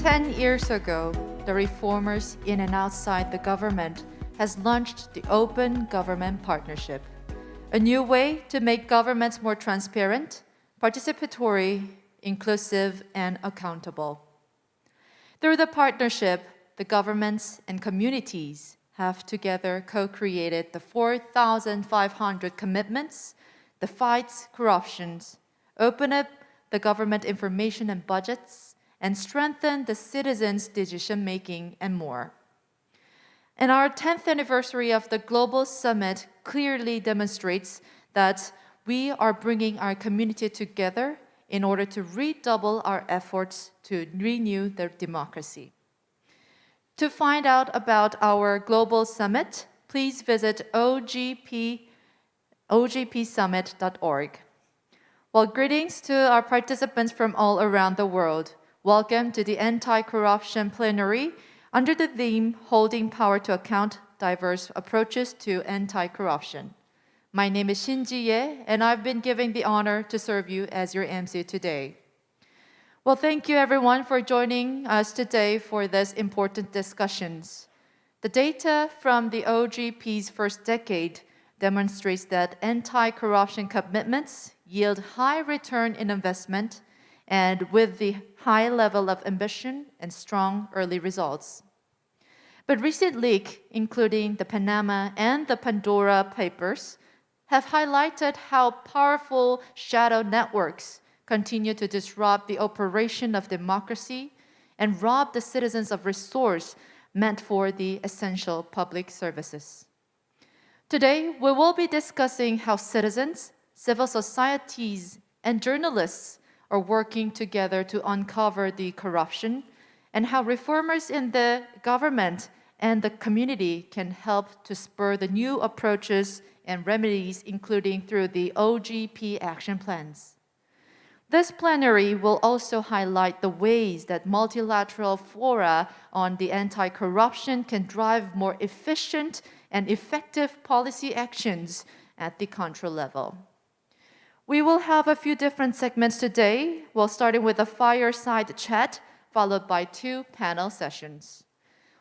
10 years ago, the reformers in and outside the government has launched the Open Government Partnership, a new way to make governments more transparent, participatory, inclusive, and accountable. Through the partnership, the governments and communities have together co-created the 4,500 commitments, the fights corruptions, open up the government information and budgets, and strengthen the citizens' decision-making and more. And our 10th anniversary of the Global Summit clearly demonstrates that we are bringing our community together in order to redouble our efforts to renew their democracy. To find out about our Global Summit, please visit ogpsummit.org. Well, greetings to our participants from all around the world. Welcome to the Anti-Corruption Plenary under the theme Holding Power to Account, Diverse Approaches to Anti-Corruption. My name is Shin Ji-ye, and I've been given the honor to serve you as your MC today. Well, thank you everyone for joining us today for this important discussions. The data from the OGP's first decade demonstrates that anti-corruption commitments yield high return in investment and with the high level of ambition and strong early results. But recent leaks, including the Panama and the Pandora Papers, have highlighted how powerful shadow networks continue to disrupt the operation of democracy and rob the citizens of resources meant for the essential public services. Today, we will be discussing how citizens, civil societies, and journalists are working together to uncover the corruption and how reformers in the government and the community can help to spur the new approaches and remedies, including through the OGP action plans. This plenary will also highlight the ways that multilateral fora on the anti-corruption can drive more efficient and effective policy actions at the control level. We will have a few different segments today. We'll start with a fireside chat, followed by 2 panel sessions.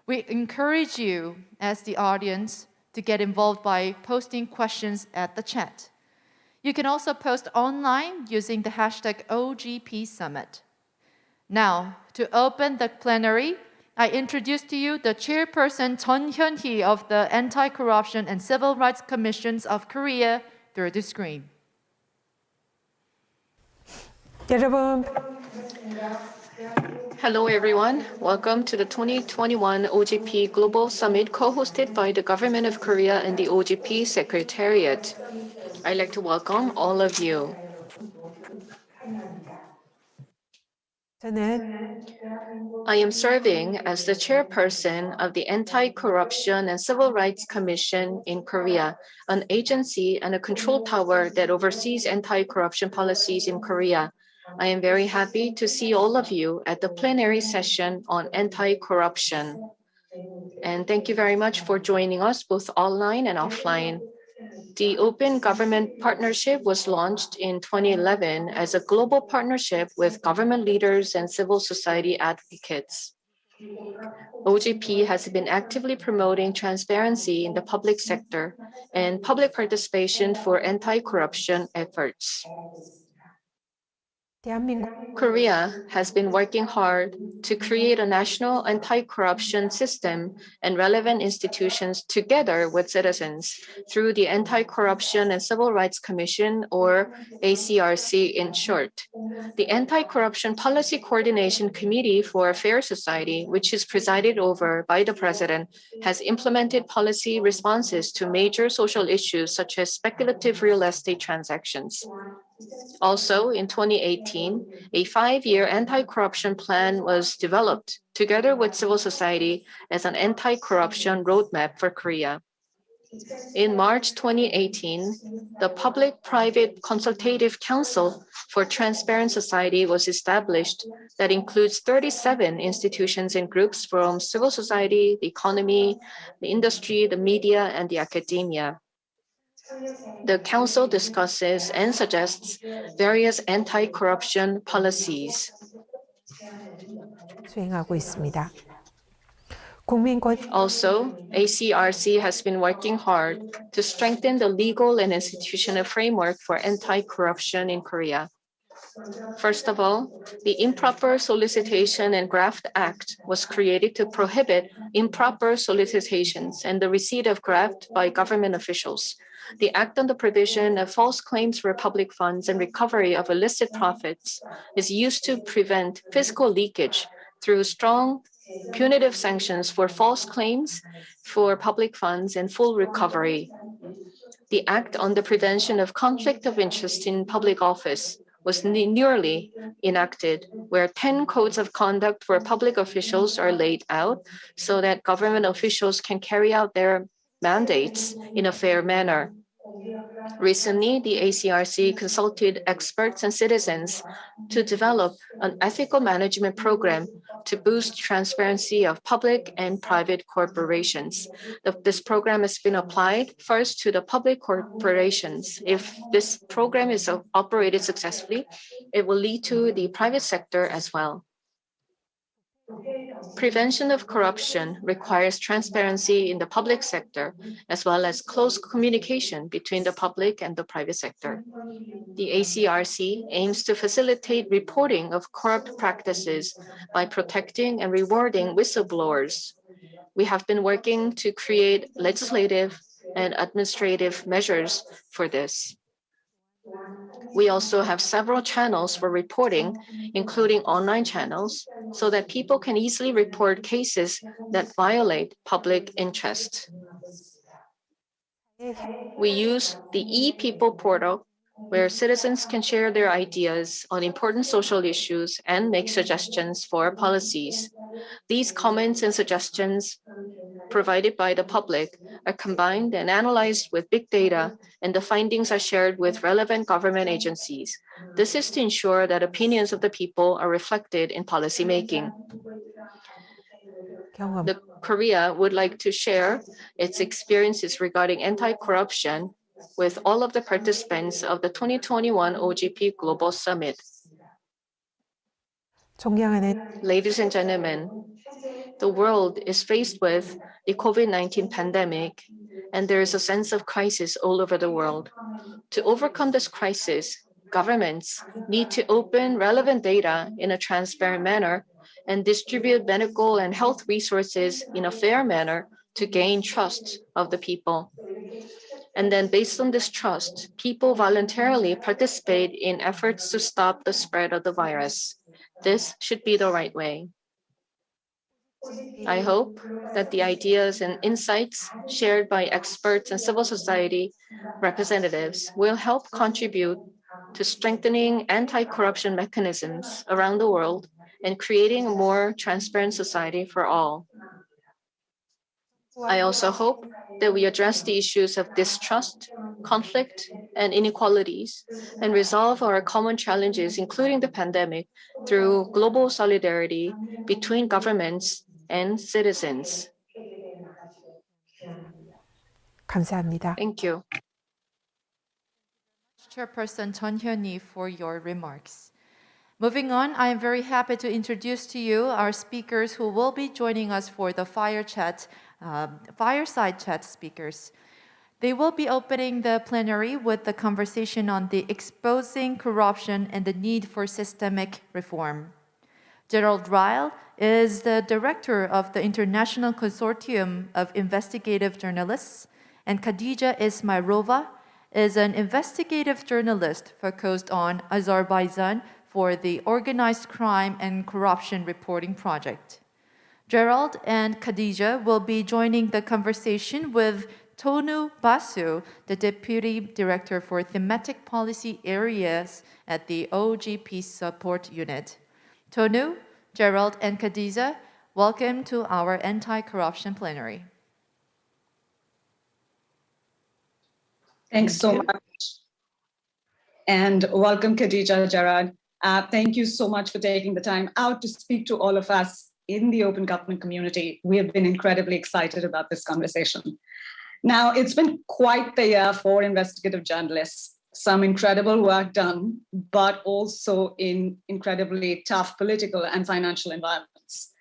We encourage you, as the audience, to get involved by posting questions at the chat. You can also post online using the hashtag OGP Summit. Now, to open the plenary, I introduce to you the chairperson Jeon Hyun-Heui of the Anti-Corruption and Civil Rights Commissions of Korea through the screen. Hello everyone, welcome to the 2021 OGP Global Summit co-hosted by the Government of Korea and the OGP Secretariat. I'd like to welcome all of you. I am serving as the chairperson of the Anti-Corruption and Civil Rights Commission in Korea, an agency and a control tower that oversees anti-corruption policies in Korea. I am very happy to see all of you at the plenary session on anti-corruption. And thank you very much for joining us both online and offline. The Open Government Partnership was launched in 2011 as a global partnership with government leaders and civil society advocates. OGP has been actively promoting transparency in the public sector and public participation for anti-corruption efforts. Korea has been working hard to create a national anti-corruption system and relevant institutions together with citizens through the Anti-Corruption and Civil Rights Commission, or ACRC in short. The Anti-Corruption Policy Coordination Committee for a Fair Society, which is presided over by the President, has implemented policy responses to major social issues such as speculative real estate transactions. Also, in 2018, a 5-year anti-corruption plan was developed together with civil society as an anti-corruption roadmap for Korea. In March 2018, the Public-Private Consultative Council for Transparent Society was established that includes 37 institutions and groups from civil society, the economy, the industry, the media, and the academia. The Council discusses and suggests various anti-corruption policies. 수행하고 있습니다. 국민권 Also, ACRC has been working hard to strengthen the legal and institutional framework for anti-corruption in Korea. First of all, the Improper Solicitation and Graft Act was created to prohibit improper solicitations and the receipt of graft by government officials. The Act on the Provision of False Claims for Public Funds and Recovery of Illicit Profits is used to prevent fiscal leakage through strong punitive sanctions for false claims for public funds and full recovery. The Act on the Prevention of Conflict of Interest in Public Office was newly enacted, where 10 codes of conduct for public officials are laid out so that government officials can carry out their mandates in a fair manner. Recently, the ACRC consulted experts and citizens to develop an ethical management program to boost transparency of public and private corporations. This program has been applied first to the public corporations. If this program is operated successfully, it will lead to the private sector as well. Prevention of corruption requires transparency in the public sector, as well as close communication between the public and the private sector. The ACRC aims to facilitate reporting of corrupt practices by protecting and rewarding whistleblowers. We have been working to create legislative and administrative measures for this. We also have several channels for reporting, including online channels, so that people can easily report cases that violate public interest. We use the e-People portal, where citizens can share their ideas on important social issues and make suggestions for policies. These comments and suggestions provided by the public are combined and analyzed with big data, and the findings are shared with relevant government agencies. This is to ensure that opinions of the people are reflected in policymaking. Korea would like to share its experiences regarding anti-corruption with all of the participants of the 2021 OGP Global Summit. Ladies and gentlemen, the world is faced with the COVID-19 pandemic, and there is a sense of crisis all over the world. To overcome this crisis, governments need to open relevant data in a transparent manner and distribute medical and health resources in a fair manner to gain trust of the people. And then based on this trust, people voluntarily participate in efforts to stop the spread of the virus. This should be the right way. I hope that the ideas and insights shared by experts and civil society representatives will help contribute to strengthening anti-corruption mechanisms around the world and creating a more transparent society for all. I also hope that we address the issues of distrust, conflict, and inequalities, and resolve our common challenges, including the pandemic, through global solidarity between governments and citizens. 감사합니다. Thank you. Chairperson Jeon Hyun-Heui for your remarks. Moving on, I am very happy to introduce to you our speakers who will be joining us for the Fireside Chat speakers. They will be opening the plenary with the conversation on the exposing corruption and the need for systemic reform. Gerald Ryle is the director of the International Consortium of Investigative Journalists, and Khadija Ismailova is an investigative journalist focused on Azerbaijan for the Organized Crime and Corruption Reporting Project. Gerald and Khadija will be joining the conversation with Tonu Basu, the Deputy Director for Thematic Policy Areas at the OGP Support Unit. Tonu, Gerald, and Khadija, welcome to our anti-corruption plenary. Thanks so much. And welcome, Khadija, Gerard. Thank you so much for taking the time out to speak to all of us in the open government community. We have been incredibly excited about this conversation. Now, it's been quite the year for investigative journalists. some incredible work done, but also in incredibly tough political and financial environments.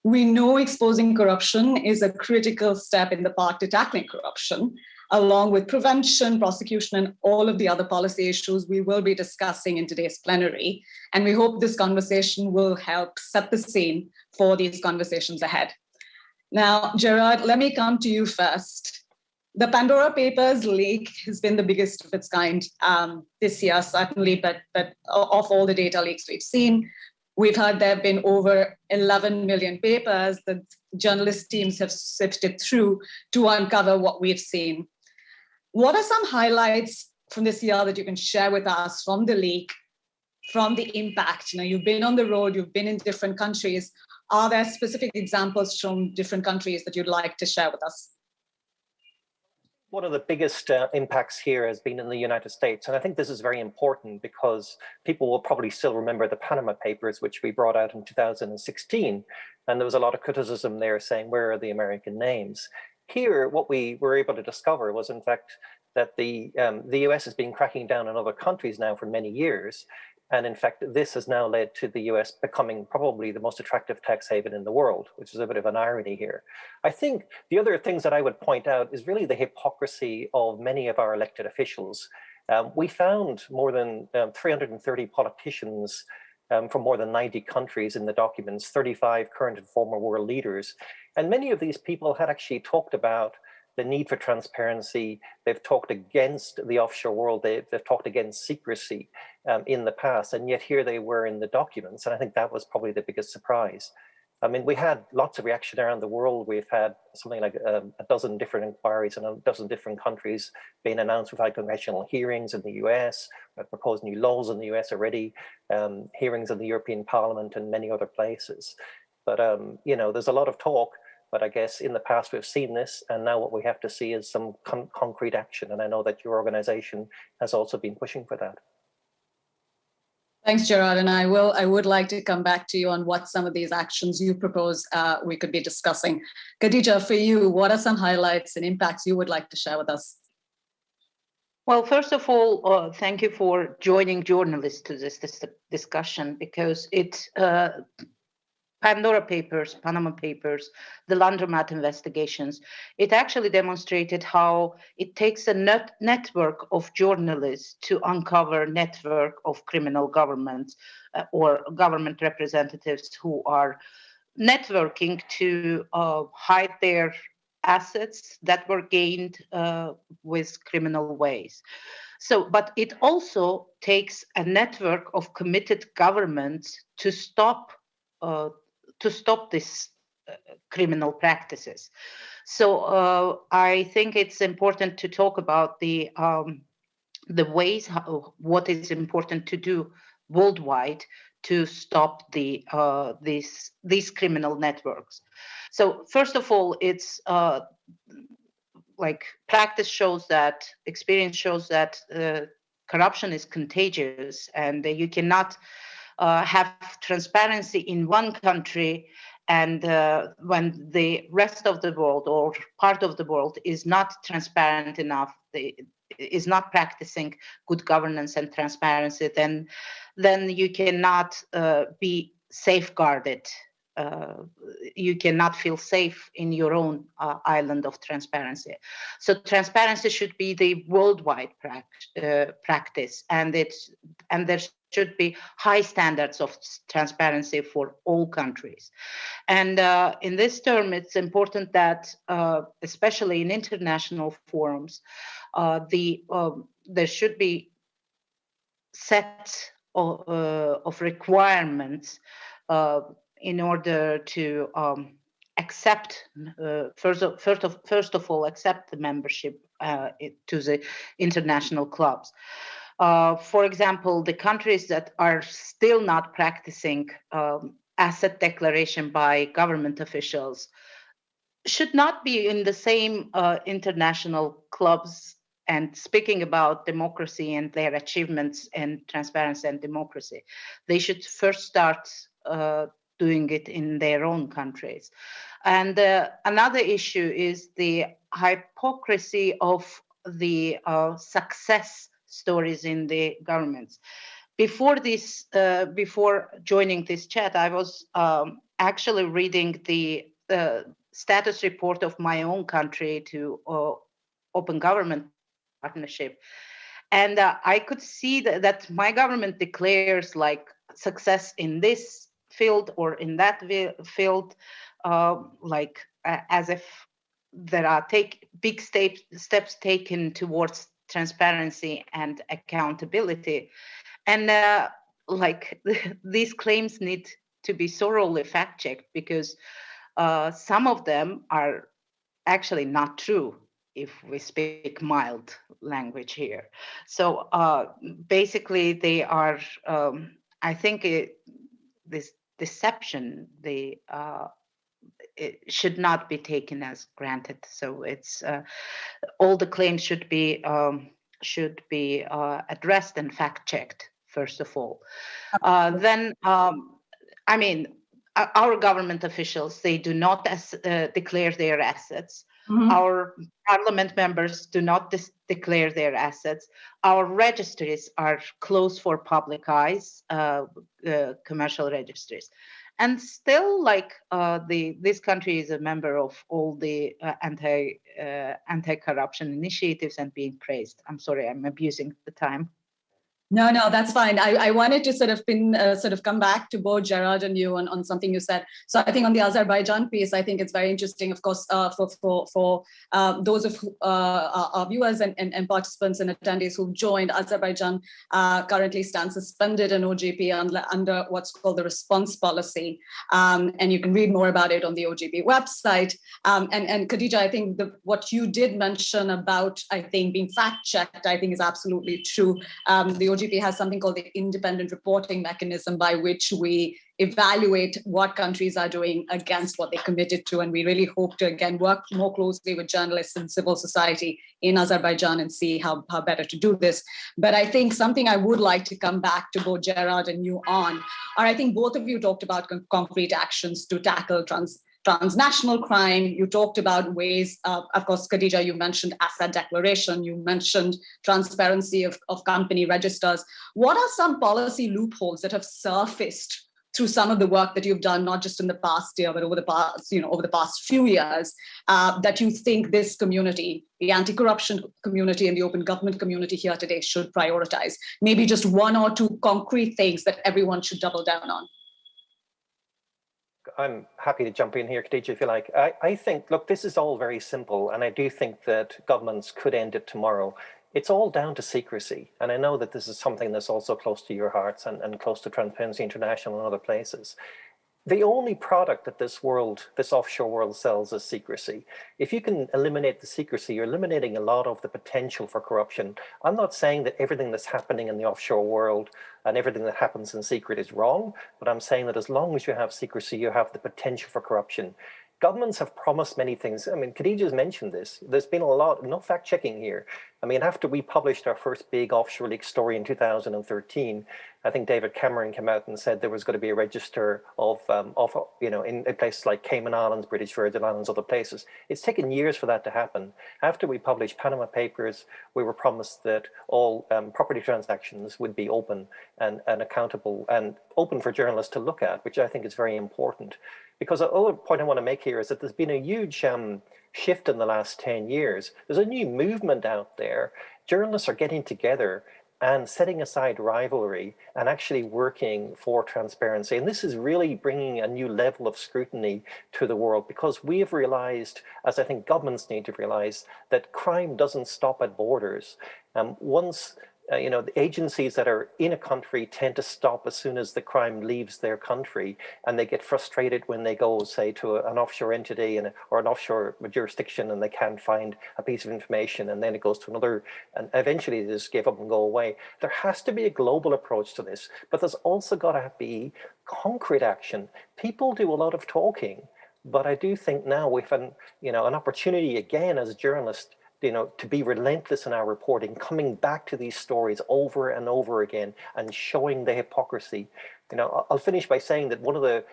We know exposing corruption is a critical step in the path to tackling corruption, along with prevention, prosecution, and all of the other policy issues we will be discussing in today's plenary. And we hope this conversation will help set the scene for these conversations ahead. Now, Gerard, let me come to you first. The Pandora Papers leak has been the biggest of its kind this year, certainly, but of all the data leaks we've seen, we've heard there have been over 11 million papers that journalist teams have sifted through to uncover what we've seen. What are some highlights from this year that you can share with us from the leak, from the impact? You've been on the road, you've been in different countries. Are there specific examples from different countries that you'd like to share with us? One of the biggest impacts here has been in the United States. And I think this is very important because people will probably still remember the Panama Papers, which we brought out in 2016. And there was a lot of criticism there saying, where are the American names? Here, what we were able to discover was, in fact, that the US has been cracking down on other countries now for many years. And in fact, this has now led to the US becoming probably the most attractive tax haven in the world, which is a bit of an irony here. I think the other things that I would point out is really the hypocrisy of many of our elected officials. We found more than 330 politicians from more than 90 countries in the documents, 35 current and former world leaders. And many of these people had actually talked about the need for transparency. They've talked against the offshore world. They've talked against secrecy in the past, and yet here they were in the documents. And I think that was probably the biggest surprise. I mean, we had lots of reaction around the world. We've had something like a dozen different inquiries in a dozen different countries being announced. We've had congressional hearings in the US, we've proposed new laws in the US already, hearings in the European Parliament and many other places. But, there's a lot of talk. But I guess in the past we've seen this, and now what we have to see is some concrete action. And I know that your organization has also been pushing for that. Thanks, Gerard. And I would like to come back to you on what some of these actions you propose we could be discussing. Khadija, for you, what are some highlights and impacts you would like to share with us? Well, first of all, thank you for joining journalists to this discussion, because it's Pandora Papers, Panama Papers, the laundromat investigations, it actually demonstrated how it takes a network of journalists to uncover a network of criminal governments or government representatives who are networking to hide their assets that were gained with criminal ways. So, but it also takes a network of committed governments to stop these criminal practices. So I think it's important to talk about the ways, what is important to do worldwide to stop these criminal networks. So first of all, it's like practice shows that, experience shows that corruption is contagious, and you cannot have transparency in one country, and when the rest of the world or part of the world is not transparent enough, is not practicing good governance and transparency, then you cannot be safeguarded. You cannot feel safe in your own island of transparency. So transparency should be the worldwide practice, and there should be high standards of transparency for all countries. And in this term, it's important that, especially in international forums, there should be set of requirements in order to accept, first of all, accept the membership to the international clubs. For example, the countries that are still not practicing asset declaration by government officials should not be in the same international clubs and speaking about democracy and their achievements in transparency and democracy. They should first start doing it in their own countries. And another issue is the hypocrisy of the success stories in the governments. Before joining this chat, I was actually reading the status report of my own country to Open Government Partnership. And I could see that my government declares like success in this field or in that field, as if there are big steps taken towards transparency and accountability. And these claims need to be thoroughly fact-checked because some of them are actually not true, if we speak mild language here. So basically they are, I think this deception, it should not be taken as granted. So it's all the claims should be addressed and fact-checked, first of all. Then, I mean, our government officials, they do not declare their assets. Mm-hmm. Our parliament members do not declare their assets. Our registries are closed for public eyes, commercial registries. And still, this country is a member of all the anti-corruption initiatives and being praised. I'm sorry, I'm abusing the time. No, that's fine. I wanted to sort of come back to both Gerard and you on something you said. So I think on the Azerbaijan piece, I think it's very interesting, of course, for those of our viewers and participants and attendees who've joined. Azerbaijan currently stands suspended in OGP under what's called the response policy. And you can read more about it on the OGP website. And Khadija, I think what you did mention about, I think, being fact-checked, I think is absolutely true. The OGP has something called the independent reporting mechanism by which we evaluate what countries are doing against what they committed to. And we really hope to, again, work more closely with journalists and civil society in Azerbaijan and see how better to do this. But I think something I would like to come back to both Gerard and you on, or I think both of you talked about concrete actions to tackle transnational crime. You talked about ways, of course, Khadija, you mentioned asset declaration, you mentioned transparency of company registers. What are some policy loopholes that have surfaced through some of the work that you've done, not just in the past year, but over the past few years, that you think this community, the anti-corruption community and the open government community here today should prioritize? Maybe just one or two concrete things that everyone should double down on. I'm happy to jump in here, Khadija, if you like. I think, look, this is all very simple, and I do think that governments could end it tomorrow. It's all down to secrecy. And I know that this is something that's also close to your hearts and close to Transparency International and other places. The only product that this offshore world sells is secrecy. If you can eliminate the secrecy, you're eliminating a lot of the potential for corruption. I'm not saying that everything that's happening in the offshore world and everything that happens in secret is wrong, but I'm saying that as long as you have secrecy, you have the potential for corruption. Governments have promised many things. I mean, Khadija's mentioned this. There's been no fact checking here. I mean, after we published our first big offshore leak story in 2013, I think David Cameron came out and said there was going to be a register of in places like Cayman Islands, British Virgin Islands, other places. It's taken years for that to happen. After we published Panama Papers, we were promised that all property transactions would be open and accountable and open for journalists to look at, which I think is very important. Because the other point I want to make here is that there's been a huge shift in the last 10 years. There's a new movement out there. Journalists are getting together and setting aside rivalry and actually working for transparency. And this is really bringing a new level of scrutiny to the world, because we have realized, as I think governments need to realize, that crime doesn't stop at borders. Once the agencies that are in a country tend to stop as soon as the crime leaves their country, and they get frustrated when they go, say, to an offshore entity or an offshore jurisdiction, and they can't find a piece of information, and then it goes to another, and eventually they just give up and go away. There has to be a global approach to this, but there's also got to be concrete action. People do a lot of talking, but I do think now we've an opportunity again as journalists to be relentless in our reporting, coming back to these stories over and over again and showing the hypocrisy. I'll finish by saying that one of the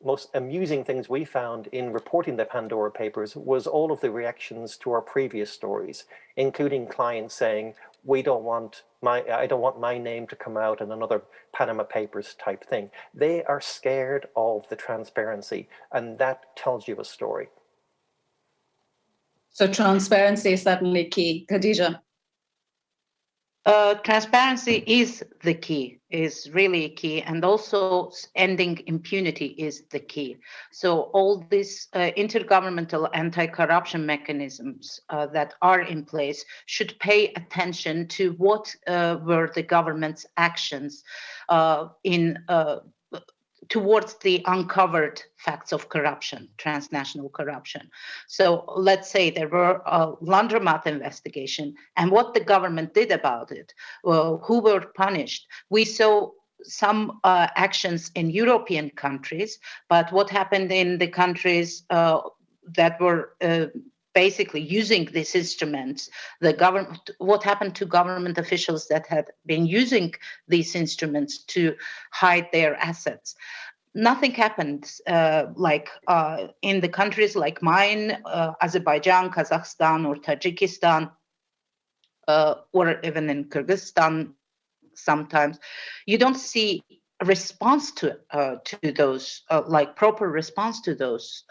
most amusing things we found in reporting the Pandora Papers was all of the reactions to our previous stories, including clients saying, I don't want my name to come out in another Panama Papers type thing. They are scared of the transparency, and that tells you a story. So transparency is certainly key. Khadija. Transparency is the key, is really key, and also ending impunity is the key. So all these intergovernmental anti-corruption mechanisms that are in place should pay attention to what were the government's actions towards the uncovered facts of corruption, transnational corruption. So let's say there were a laundromat investigation, and what the government did about it, who were punished. We saw some actions in European countries, but what happened in the countries that were basically using these instruments, what happened to government officials that had been using these instruments to hide their assets? Nothing happened in the countries like mine, Azerbaijan, Kazakhstan, or Tajikistan, or even in Kyrgyzstan sometimes. You don't see a response to those, proper response to those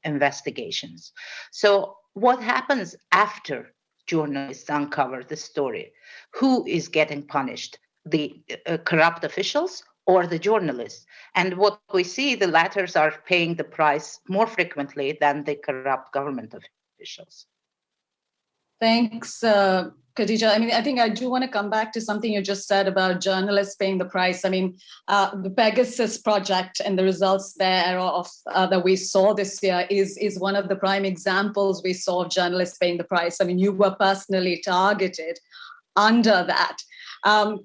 investigations. So what happens after journalists uncover the story? Who is getting punished? The corrupt officials or the journalists? And what we see, the latters are paying the price more frequently than the corrupt government officials. Thanks, Khadija. I mean, I think I do want to come back to something you just said about journalists paying the price. I mean, the Pegasus project and the results there that we saw this year is one of the prime examples we saw of journalists paying the price. I mean, you were personally targeted under that.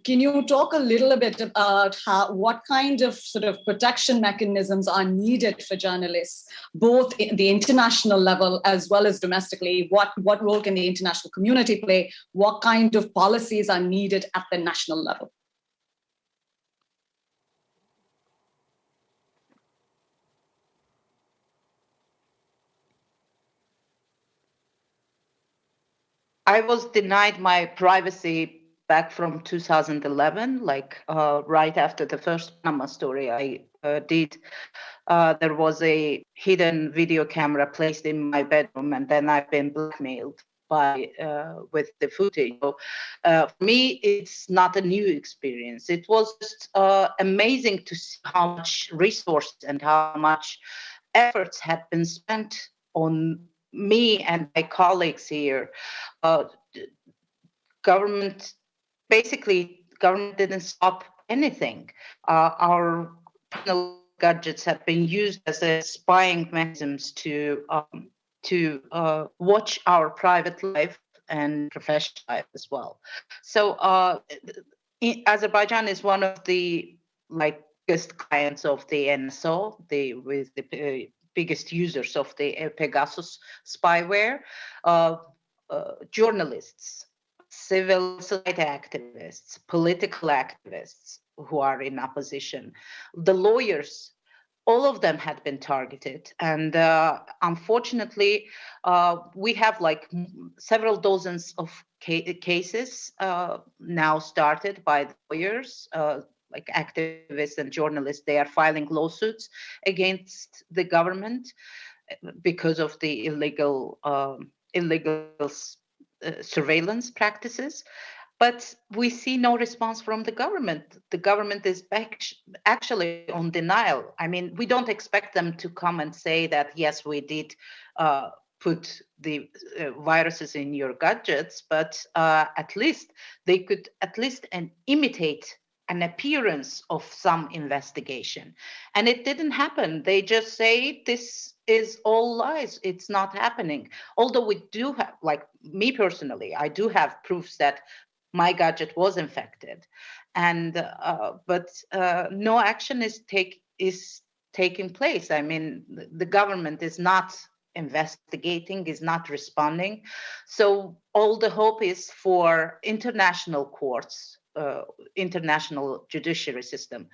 Can you talk a little bit about what kind of sort of protection mechanisms are needed for journalists, both in the international level as well as domestically? What role can the international community play? What kind of policies are needed at the national level? I was denied my privacy back from 2011, right after the first Panama story I did. There was a hidden video camera placed in my bedroom, and then I've been blackmailed with the footage. So, for me, it's not a new experience. It was just amazing to see how much resources and how much efforts had been spent on me and my colleagues here. Government didn't stop anything. Our personal gadgets have been used as a spying mechanisms to watch our private life and professional life as well. So Azerbaijan is one of the biggest clients of the NSO, with the biggest users of the Pegasus spyware. Journalists, civil society activists, political activists who are in opposition, the lawyers, all of them had been targeted. And unfortunately, we have several dozens of cases now started by the lawyers, activists and journalists. They are filing lawsuits against the government because of the illegal surveillance practices. But we see no response from the government. The government is actually on denial. I mean, we don't expect them to come and say that, yes, we did put the viruses in your gadgets, but at least they could imitate an appearance of some investigation. And it didn't happen. They just say this is all lies. It's not happening. Although we do have, me personally, I do have proofs that my gadget was infected, and but no action is taking place. I mean, the government is not investigating, is not responding. So all the hope is for international courts, international judiciary system,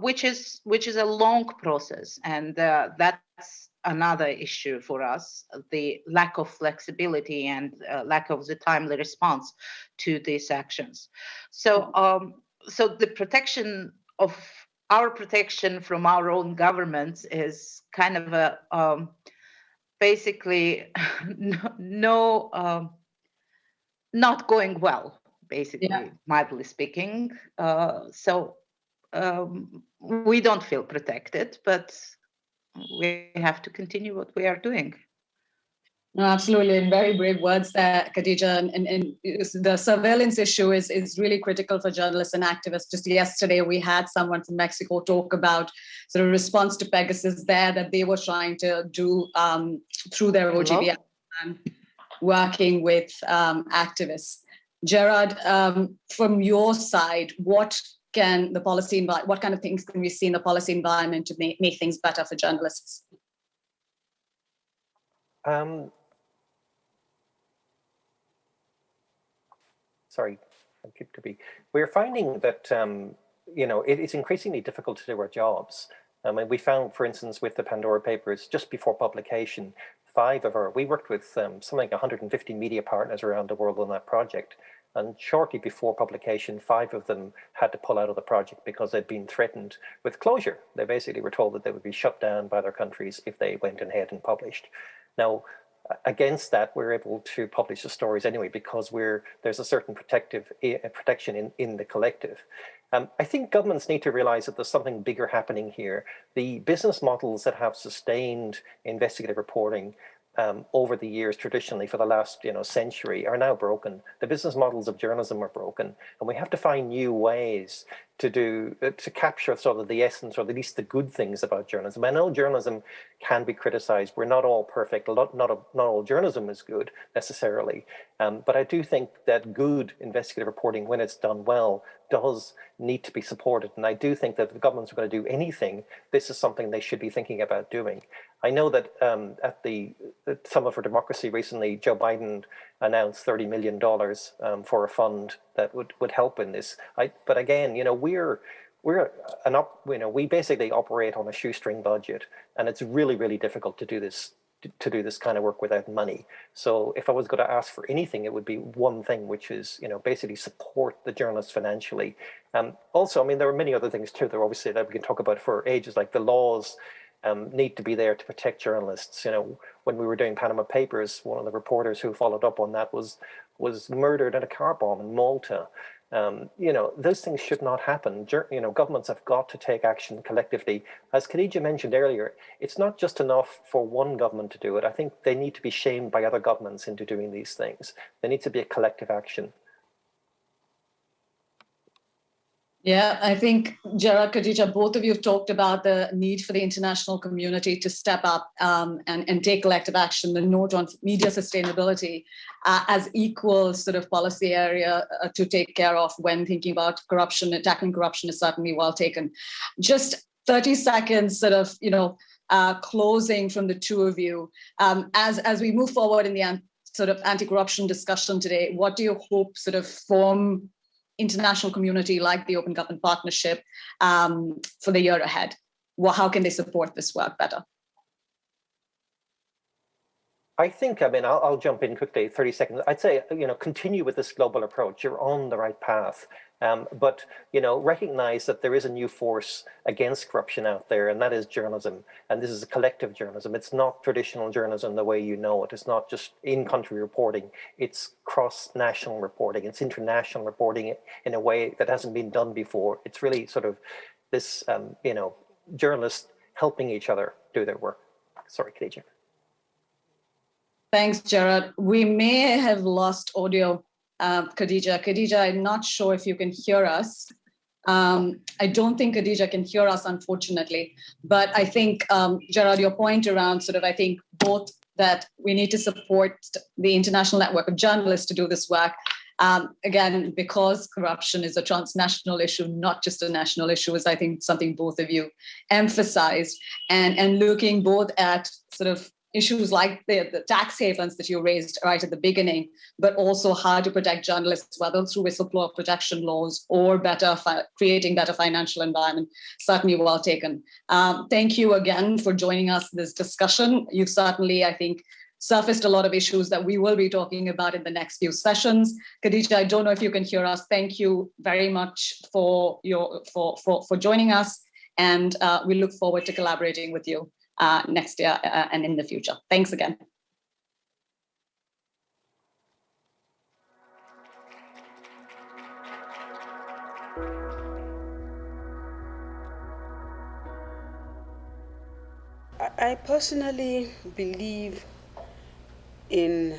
which is a long process, and that's another issue for us, the lack of flexibility and lack of the timely response to these actions. So, so the protection of our protection from our own governments is kind of a basically not going well, basically, mildly speaking. So we don't feel protected, but we have to continue what we are doing. No, absolutely, and very brave words there, Khadija. And the surveillance issue is really critical for journalists and activists. Just yesterday, we had someone from Mexico talk about sort of response to Pegasus there that they were trying to do through their OGP, working with activists. Gerard, from your side, what kind of things can we see in the policy environment to make things better for journalists? Sorry, we're finding that it's increasingly difficult to do our jobs. I mean, we found, for instance, with the Pandora Papers, just before publication, we worked with something like 150 media partners around the world on that project. And shortly before publication, 5 of them had to pull out of the project because they'd been threatened with closure. They basically were told that they would be shut down by their countries if they went ahead and published. Now, against that, we're able to publish the stories anyway because there's a certain protection in the collective. I think governments need to realize that there's something bigger happening here. The business models that have sustained investigative reporting over the years, traditionally for the last century, are now broken. The business models of journalism are broken, and we have to find new ways to capture sort of the essence, or at least the good things about journalism. I know journalism can be criticized. We're not all perfect. Not all journalism is good necessarily, but I do think that good investigative reporting, when it's done well, does need to be supported. And I do think that if the governments are going to do anything, this is something they should be thinking about doing. I know that at the Summit for Democracy recently, Joe Biden announced $30 million for a fund that would help in this. But again, we basically operate on a shoestring budget, and it's really, really difficult to do this kind of work without money. So if I was going to ask for anything, it would be one thing, which is, basically support the journalists financially. Also, I mean, there are many other things too, there obviously that we can talk about for ages, like the laws need to be there to protect journalists. When we were doing Panama Papers, one of the reporters who followed up on that was murdered in a car bomb in Malta. Those things should not happen. Governments have got to take action collectively. As Khadija mentioned earlier, it's not just enough for one government to do it. I think they need to be shamed by other governments into doing these things. There needs to be a collective action. Yeah, I think, Gerard, Khadija, both of you have talked about the need for the international community to step up and take collective action. The note on media sustainability as equal sort of policy area to take care of when thinking about corruption. Tackling corruption is certainly well taken. Just 30 seconds sort of, closing from the two of you. As we move forward in the sort of anti-corruption discussion today, what do you hope sort of form international community like the Open Government Partnership for the year ahead? How can they support this work better? I think, I'll jump in quickly, 30 seconds. I'd say, continue with this global approach. You're on the right path. But recognize that there is a new force against corruption out there, and that is journalism. And this is a collective journalism. It's not traditional journalism the way you know it. It's not just in-country reporting. It's cross-national reporting. It's international reporting in a way that hasn't been done before. It's really sort of this, journalists helping each other do their work. Sorry, Khadija. Thanks, Gerard. We may have lost audio. Khadija, I'm not sure if you can hear us. I don't think Khadija can hear us, unfortunately. But I think, Gerard, your point around sort of, I think both that we need to support the international network of journalists to do this work. Again, because corruption is a transnational issue, not just a national issue, is I think something both of you emphasized. And looking both at sort of issues like the tax havens that you raised right at the beginning, but also how to protect journalists, whether through whistleblower protection laws or creating better financial environment. Certainly well taken. Thank you again for joining us in this discussion. You've certainly, I think, surfaced a lot of issues that we will be talking about in the next few sessions. Khadija, I don't know if you can hear us. Thank you very much for joining us, and we look forward to collaborating with you next year and in the future. Thanks again. I personally believe in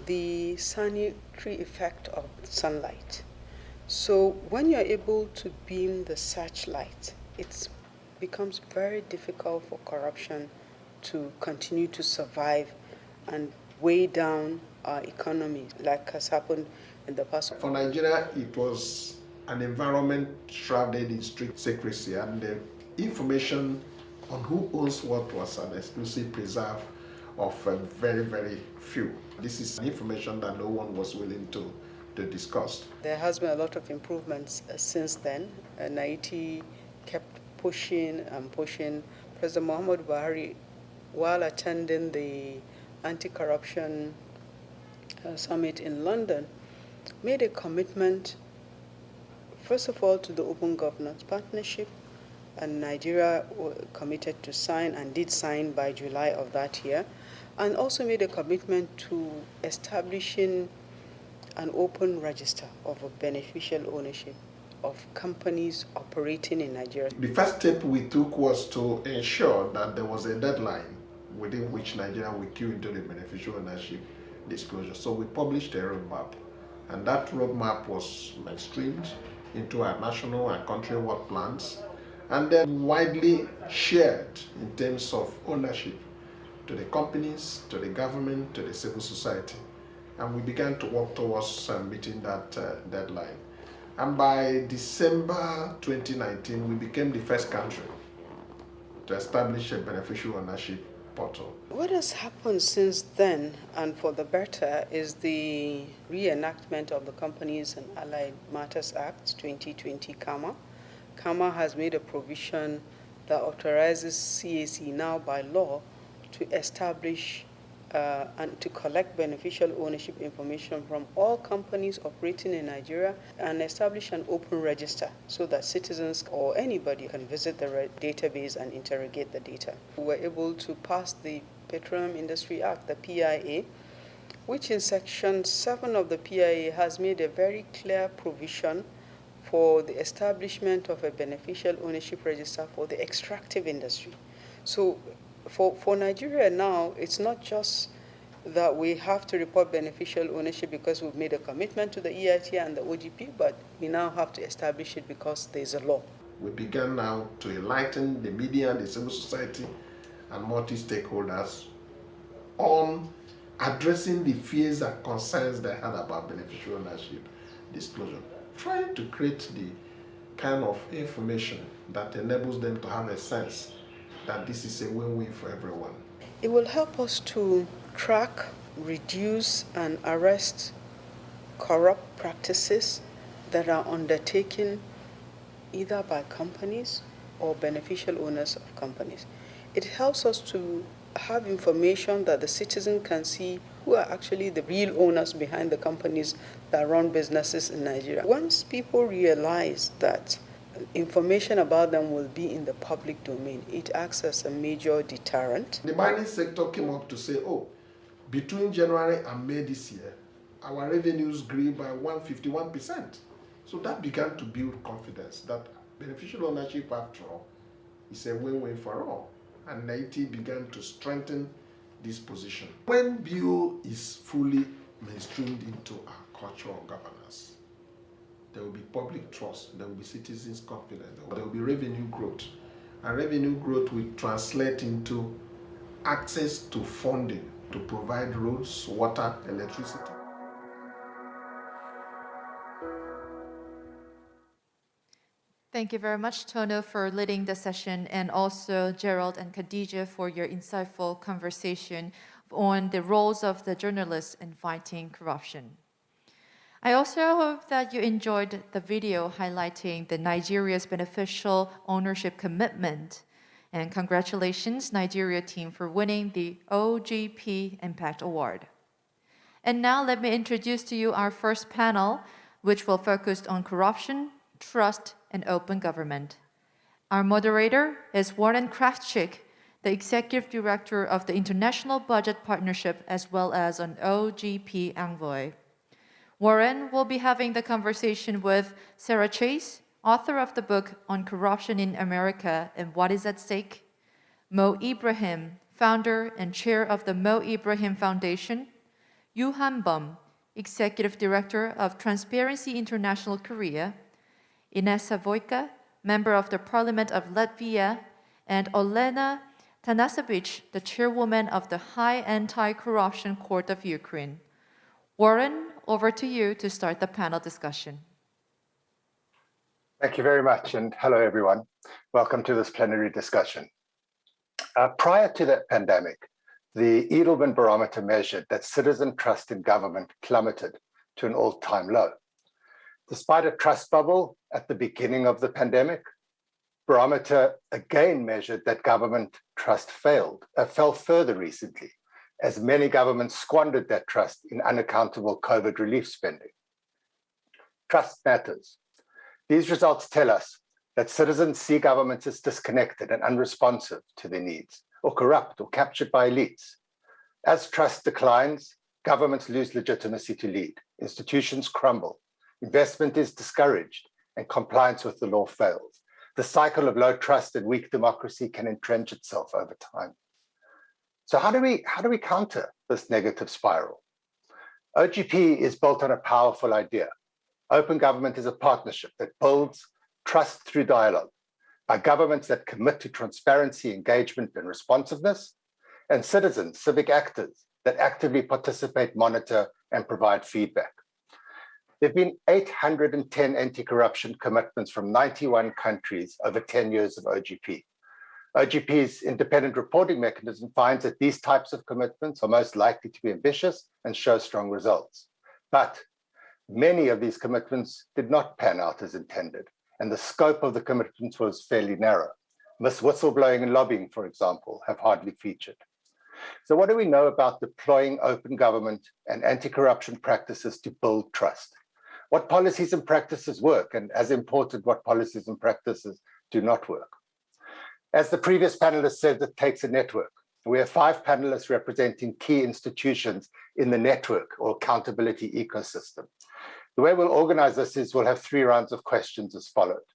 the sanitary effect of sunlight. So when you're able to beam the searchlight, it becomes very difficult for corruption to continue to survive and weigh down our economy, like has happened in the past. For Nigeria, it was an environment shrouded in strict secrecy, and the information on who owns what was an exclusive preserve of very, very few. This is information that no one was willing to discuss. There has been a lot of improvements since then. Naiti kept pushing and pushing. President Muhammad Buhari, while attending the anti-corruption summit in London, made a commitment, first of all, to the Open Governance Partnership, and Nigeria committed to sign and did sign by July of that year, and also made a commitment to establishing an open register of a beneficial ownership of companies operating in Nigeria. The first step we took was to ensure that there was a deadline within which Nigeria would queue into the beneficial ownership disclosure. So we published a roadmap, and that roadmap was mainstreamed into our national and country work plans, and then widely shared in terms of ownership to the companies, to the government, to the civil society. And we began to work towards meeting that deadline. And by December 2019, we became the first country to establish a beneficial ownership portal. What has happened since then, and for the better, is the reenactment of the Companies and Allied Matters Act 2020 CAMA. CAMA has made a provision that authorizes CAC now by law to establish and to collect beneficial ownership information from all companies operating in Nigeria and establish an open register so that citizens or anybody can visit the database and interrogate the data. We were able to pass the Petroleum Industry Act, the PIA, which in Section 7 of the PIA has made a very clear provision for the establishment of a beneficial ownership register for the extractive industry. So for Nigeria now, it's not just that we have to report beneficial ownership because we've made a commitment to the EIT and the OGP, but we now have to establish it because there's a law. We began now to enlighten the media, the civil society, and multi-stakeholders on addressing the fears and concerns they had about beneficial ownership disclosure, trying to create the kind of information that enables them to have a sense that this is a win-win for everyone. It will help us to track, reduce, and arrest corrupt practices that are undertaken either by companies or beneficial owners of companies. It helps us to have information that the citizen can see who are actually the real owners behind the companies that run businesses in Nigeria. Once people realize that information about them will be in the public domain, it acts as a major deterrent. The mining sector came up to say, oh, between January and May this year, our revenues grew by 151%. So that began to build confidence that beneficial ownership, after all, is a win-win for all. And Naiti began to strengthen this position. When BO is fully mainstreamed into our culture of governance, there will be public trust, there will be citizens' confidence, there will be revenue growth. And revenue growth will translate into access to funding to provide roads, water, electricity. Thank you very much, Tono, for leading the session, and also Gerald and Khadija for your insightful conversation on the roles of the journalists in fighting corruption. I also hope that you enjoyed the video highlighting the Nigeria's beneficial ownership commitment. And congratulations, Nigeria team, for winning the OGP Impact Award. And now let me introduce to you our first panel, which will focus on corruption, trust, and open government. Our moderator is Warren Kraftczyk, the Executive Director of the International Budget Partnership as well as an OGP envoy. Warren will be having the conversation with Sarah Chase, author of the book on corruption in America and what is at stake, Mo Ibrahim, founder and chair of the Mo Ibrahim Foundation, Yoo Han-bum, Executive Director of Transparency International Korea, Inessa Vojka, member of the Parliament of Latvia, and Olena Tanasevich, the chairwoman of the High Anti-Corruption Court of Ukraine. Warren, over to you to start the panel discussion. Thank you very much, and hello everyone. Welcome to this plenary discussion. Prior to the pandemic, the Edelman Barometer measured that citizen trust in government plummeted to an all-time low. Despite a trust bubble at the beginning of the pandemic, Barometer again measured that government trust fell further recently, as many governments squandered that trust in unaccountable COVID relief spending. Trust matters. These results tell us that citizens see governments as disconnected and unresponsive to their needs, or corrupt or captured by elites. As trust declines, governments lose legitimacy to lead, institutions crumble, investment is discouraged, and compliance with the law fails. The cycle of low trust and weak democracy can entrench itself over time. So how do we counter this negative spiral? OGP is built on a powerful idea. Open government is a partnership that builds trust through dialogue by governments that commit to transparency, engagement, and responsiveness, and citizens, civic actors that actively participate, monitor, and provide feedback. There have been 810 anti-corruption commitments from 91 countries over 10 years of OGP. OGP's independent reporting mechanism finds that these types of commitments are most likely to be ambitious and show strong results. But many of these commitments did not pan out as intended, and the scope of the commitments was fairly narrow. Whistleblowing and lobbying, for example, have hardly featured. So what do we know about deploying open government and anti-corruption practices to build trust? What policies and practices work, and as important, what policies and practices do not work? As the previous panelist said, it takes a network. We have 5 panelists representing key institutions in the network or accountability ecosystem. The way we'll organize this is we'll have 3 rounds of questions as followed.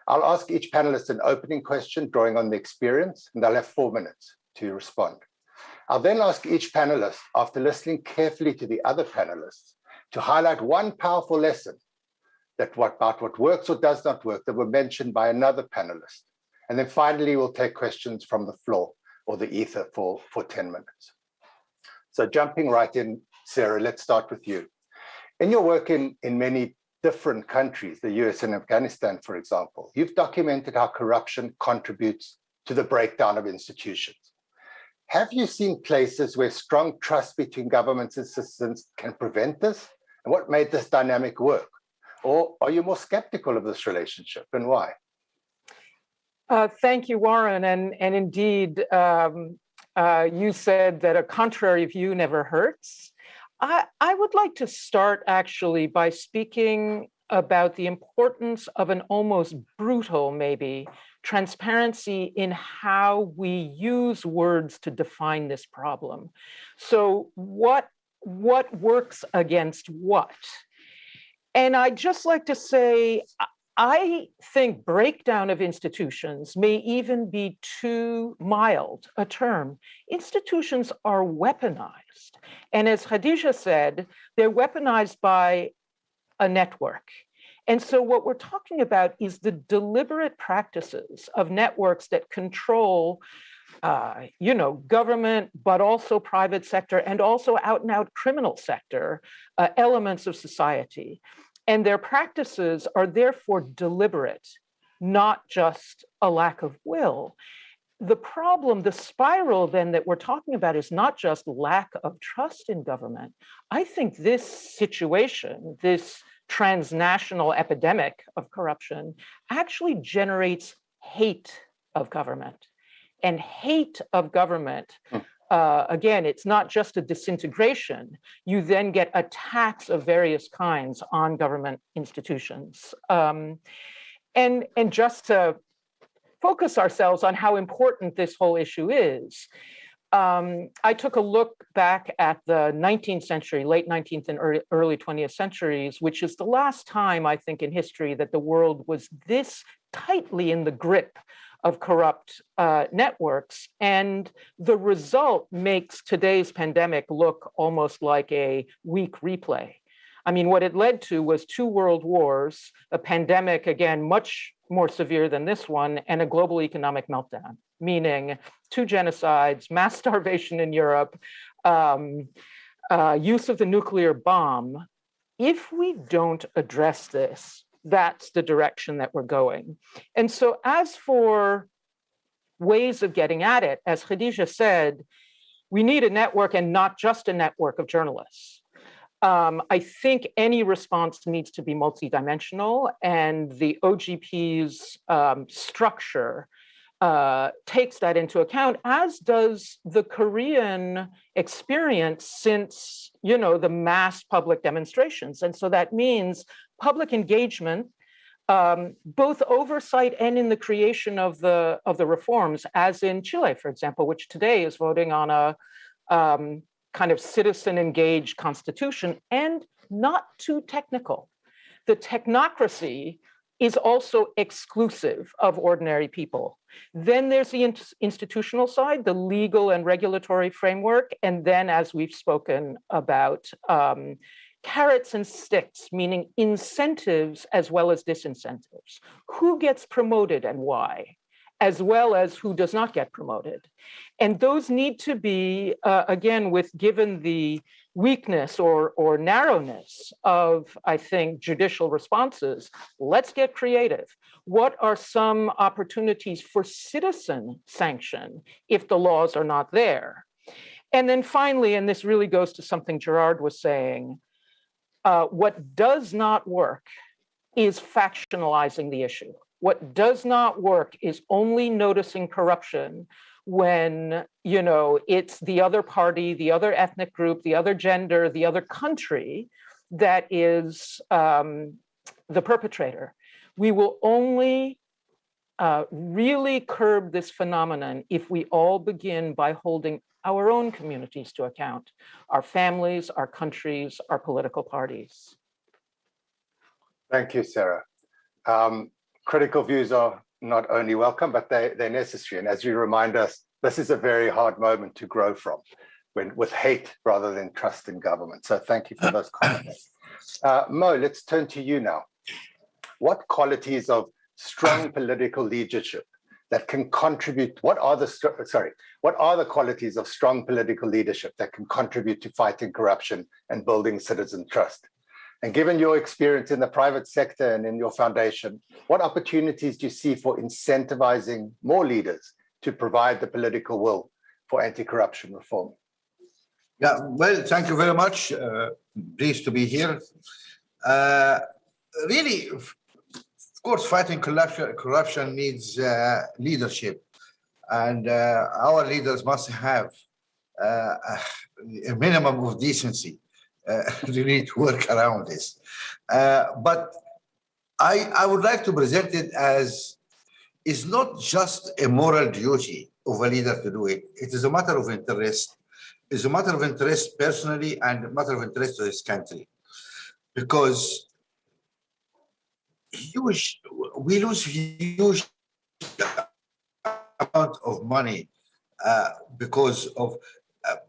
I'll ask each panelist an opening question drawing on the experience, and they'll have 4 minutes to respond. I'll then ask each panelist, after listening carefully to the other panelists, to highlight one powerful lesson about what works or does not work that were mentioned by another panelist. And then finally, we'll take questions from the floor or the ether for 10 minutes. So jumping right in, Sarah, let's start with you. In your work in many different countries, the US and Afghanistan, for example, you've documented how corruption contributes to the breakdown of institutions. Have you seen places where strong trust between governments and citizens can prevent this? And what made this dynamic work? Or are you more skeptical of this relationship, and why? Thank you, Warren. And indeed, you said that a contrary view never hurts. I would like to start actually by speaking about the importance of an almost brutal, maybe, transparency in how we use words to define this problem. So what works against what? And I'd just like to say, I think breakdown of institutions may even be too mild a term. Institutions are weaponized. And as Khadija said, they're weaponized by a network. And so what we're talking about is the deliberate practices of networks that control government, but also private sector, and also out and out criminal sector elements of society. And their practices are therefore deliberate, not just a lack of will. The problem, the spiral then that we're talking about is not just lack of trust in government. I think this situation, this transnational epidemic of corruption, actually generates hate of government. And hate of government, again, it's not just a disintegration. You then get attacks of various kinds on government institutions. And just to focus ourselves on how important this whole issue is, I took a look back at the 19th century, late 19th and early 20th centuries, which is the last time, I think, in history that the world was this tightly in the grip of corrupt networks. And the result makes today's pandemic look almost like a weak replay. I mean, what it led to was 2 world wars, a pandemic, again, much more severe than this one, and a global economic meltdown, meaning 2 genocides, mass starvation in Europe, use of the nuclear bomb. If we don't address this, that's the direction that we're going. And so as for ways of getting at it, as Khadija said, we need a network and not just a network of journalists. I think any response needs to be multidimensional, and the OGP's structure takes that into account, as does the Korean experience since, the mass public demonstrations. And so that means public engagement, both oversight and in the creation of the reforms, as in Chile, for example, which today is voting on a kind of citizen-engaged constitution, and not too technical. The technocracy is also exclusive of ordinary people. Then there's the institutional side, the legal and regulatory framework, and then, as we've spoken about, carrots and sticks, meaning incentives as well as disincentives. Who gets promoted and why, as well as who does not get promoted. And those need to be, again, given the weakness or narrowness of, I think, judicial responses, let's get creative. What are some opportunities for citizen sanction if the laws are not there? And then finally, and this really goes to something Gerard was saying, what does not work is factionalizing the issue. What does not work is only noticing corruption when, it's the other party, the other ethnic group, the other gender, the other country that is the perpetrator. We will only really curb this phenomenon if we all begin by holding our own communities to account, our families, our countries, our political parties. Thank you, Sarah. Critical views are not only welcome, but they're necessary. And as you remind us, this is a very hard moment to grow from, with hate rather than trust in government. So thank you for those comments. Mo, let's turn to you now. What qualities of strong political leadership that can contribute, what are the qualities of strong political leadership that can contribute to fighting corruption and building citizen trust? And given your experience in the private sector and in your foundation, what opportunities do you see for incentivizing more leaders to provide the political will for anti-corruption reform? Yeah, well, thank you very much. Pleased to be here. Really, of course, fighting corruption needs leadership. And our leaders must have a minimum of decency. We need to work around this. But I would like to present it as it's not just a moral duty of a leader to do it. It is a matter of interest. It's a matter of interest personally and a matter of interest to his country. Because we lose huge amount of money because of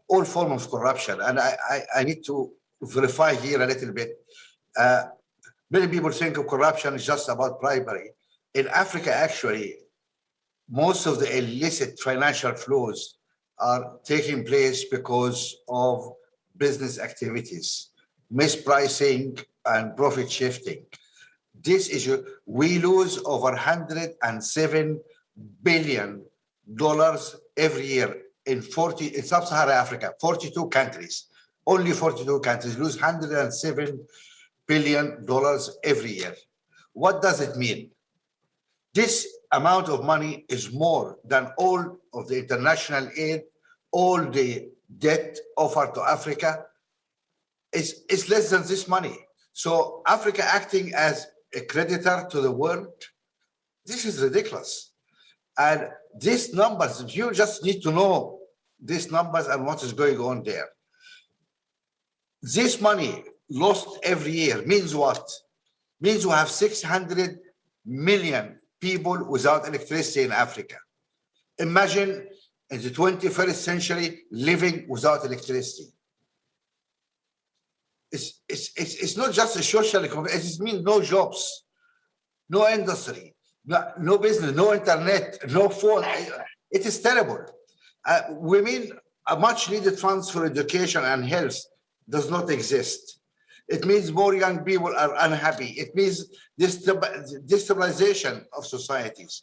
all forms of corruption. And I need to verify here a little bit. Many people think of corruption as just about bribery. In Africa, actually, most of the illicit financial flows are taking place because of business activities, mispricing and profit shifting, this issue, we lose over $107 billion every year in sub-Saharan Africa, 42 countries. Only 42 countries lose $107 billion every year. What does it mean? This amount of money is more than all of the international aid, all the debt offered to Africa. It's less than this money. So Africa acting as a creditor to the world, this is ridiculous. And these numbers, you just need to know these numbers and what is going on there. This money lost every year means what? Means we have 600 million people without electricity in Africa. Imagine in the 21st century living without electricity. It's not just a social, it means no jobs, no industry, no business, no internet, no phone. It is terrible. We mean a much needed funds for education and health does not exist. It means more young people are unhappy. It means destabilization of societies.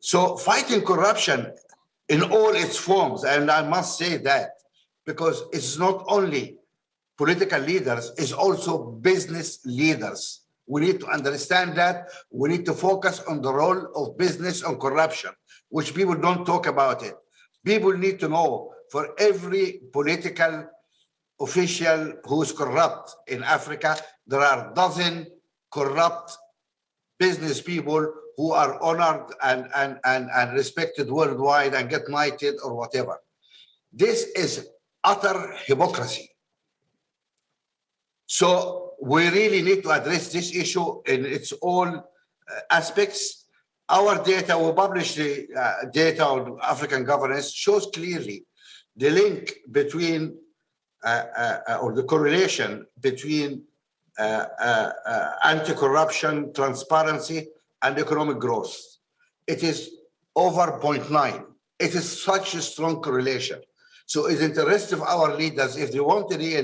So fighting corruption in all its forms, and I must say that, because it's not only political leaders, it's also business leaders. We need to understand that. We need to focus on the role of business on corruption, which people don't talk about it. People need to know for every political official who's corrupt in Africa, there are a dozen corrupt business people who are honored and respected worldwide and get knighted or whatever. This is utter hypocrisy. So we really need to address this issue in its all aspects. Our data, we publish the data on African governance, shows clearly the link between or the correlation between anti-corruption, transparency, and economic growth. It is over 0.9. It is such a strong correlation. So it's in the interest of our leaders, if they want to be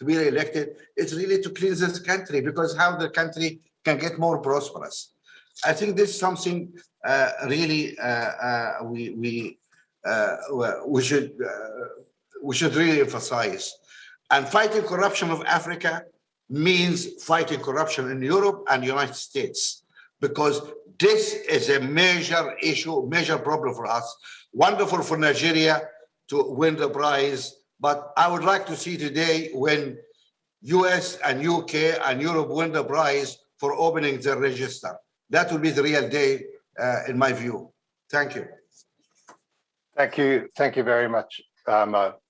re-elected, it's really to cleanse this country, because how the country can get more prosperous. I think this is something really we should really emphasize. And fighting corruption of Africa means fighting corruption in Europe and the United States, because this is a major issue, major problem for us. Wonderful for Nigeria to win the prize, but I would like to see today when US and UK and Europe win the prize for opening their register. That will be the real day, in my view. Thank you. Thank you. Thank you very much.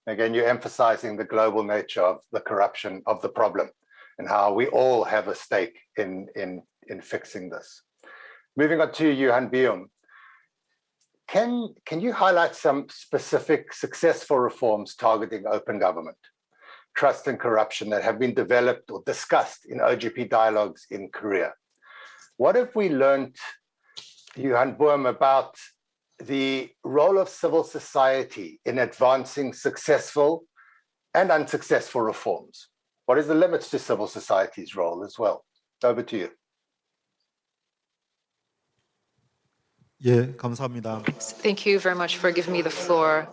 Again, you're emphasizing the global nature of the corruption of the problem and how we all have a stake in fixing this. Moving on to Jeon Hyun-Heui. Can you highlight some specific successful reforms targeting open government, trust and corruption that have been developed or discussed in OGP dialogues in Korea? What have we learned, Jeon Hyun-Heui, about the role of civil society in advancing successful and unsuccessful reforms? What is the limits to civil society's role as well? Over to you. 예, 감사합니다. Thank you very much for giving me the floor.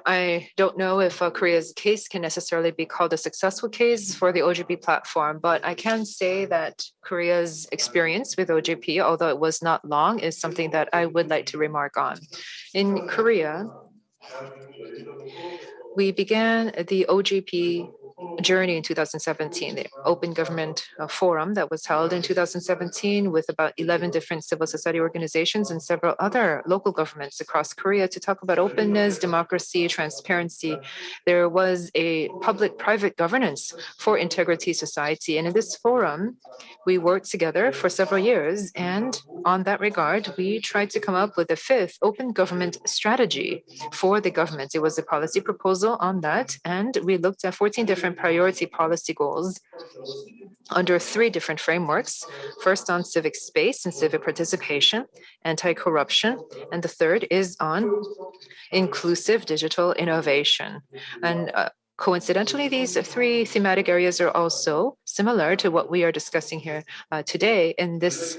I don't know if Korea's case can necessarily be called a successful case for the OGP platform, but I can say that Korea's experience with OGP, although it was not long, is something that I would like to remark on. In Korea, we began the OGP journey in 2017, the Open Government Forum that was held in 2017 with about 11 different civil society organizations and several other local governments across Korea to talk about openness, democracy, transparency. There was a public-private governance for integrity society. And in this forum, we worked together for several years. And on that regard, we tried to come up with a fifth open government strategy for the government. It was a policy proposal on that. And we looked at 14 different priority policy goals under 3 different frameworks. First on civic space and civic participation, anti-corruption, and the third is on inclusive digital innovation. And Coincidentally, these three thematic areas are also similar to what we are discussing here today in this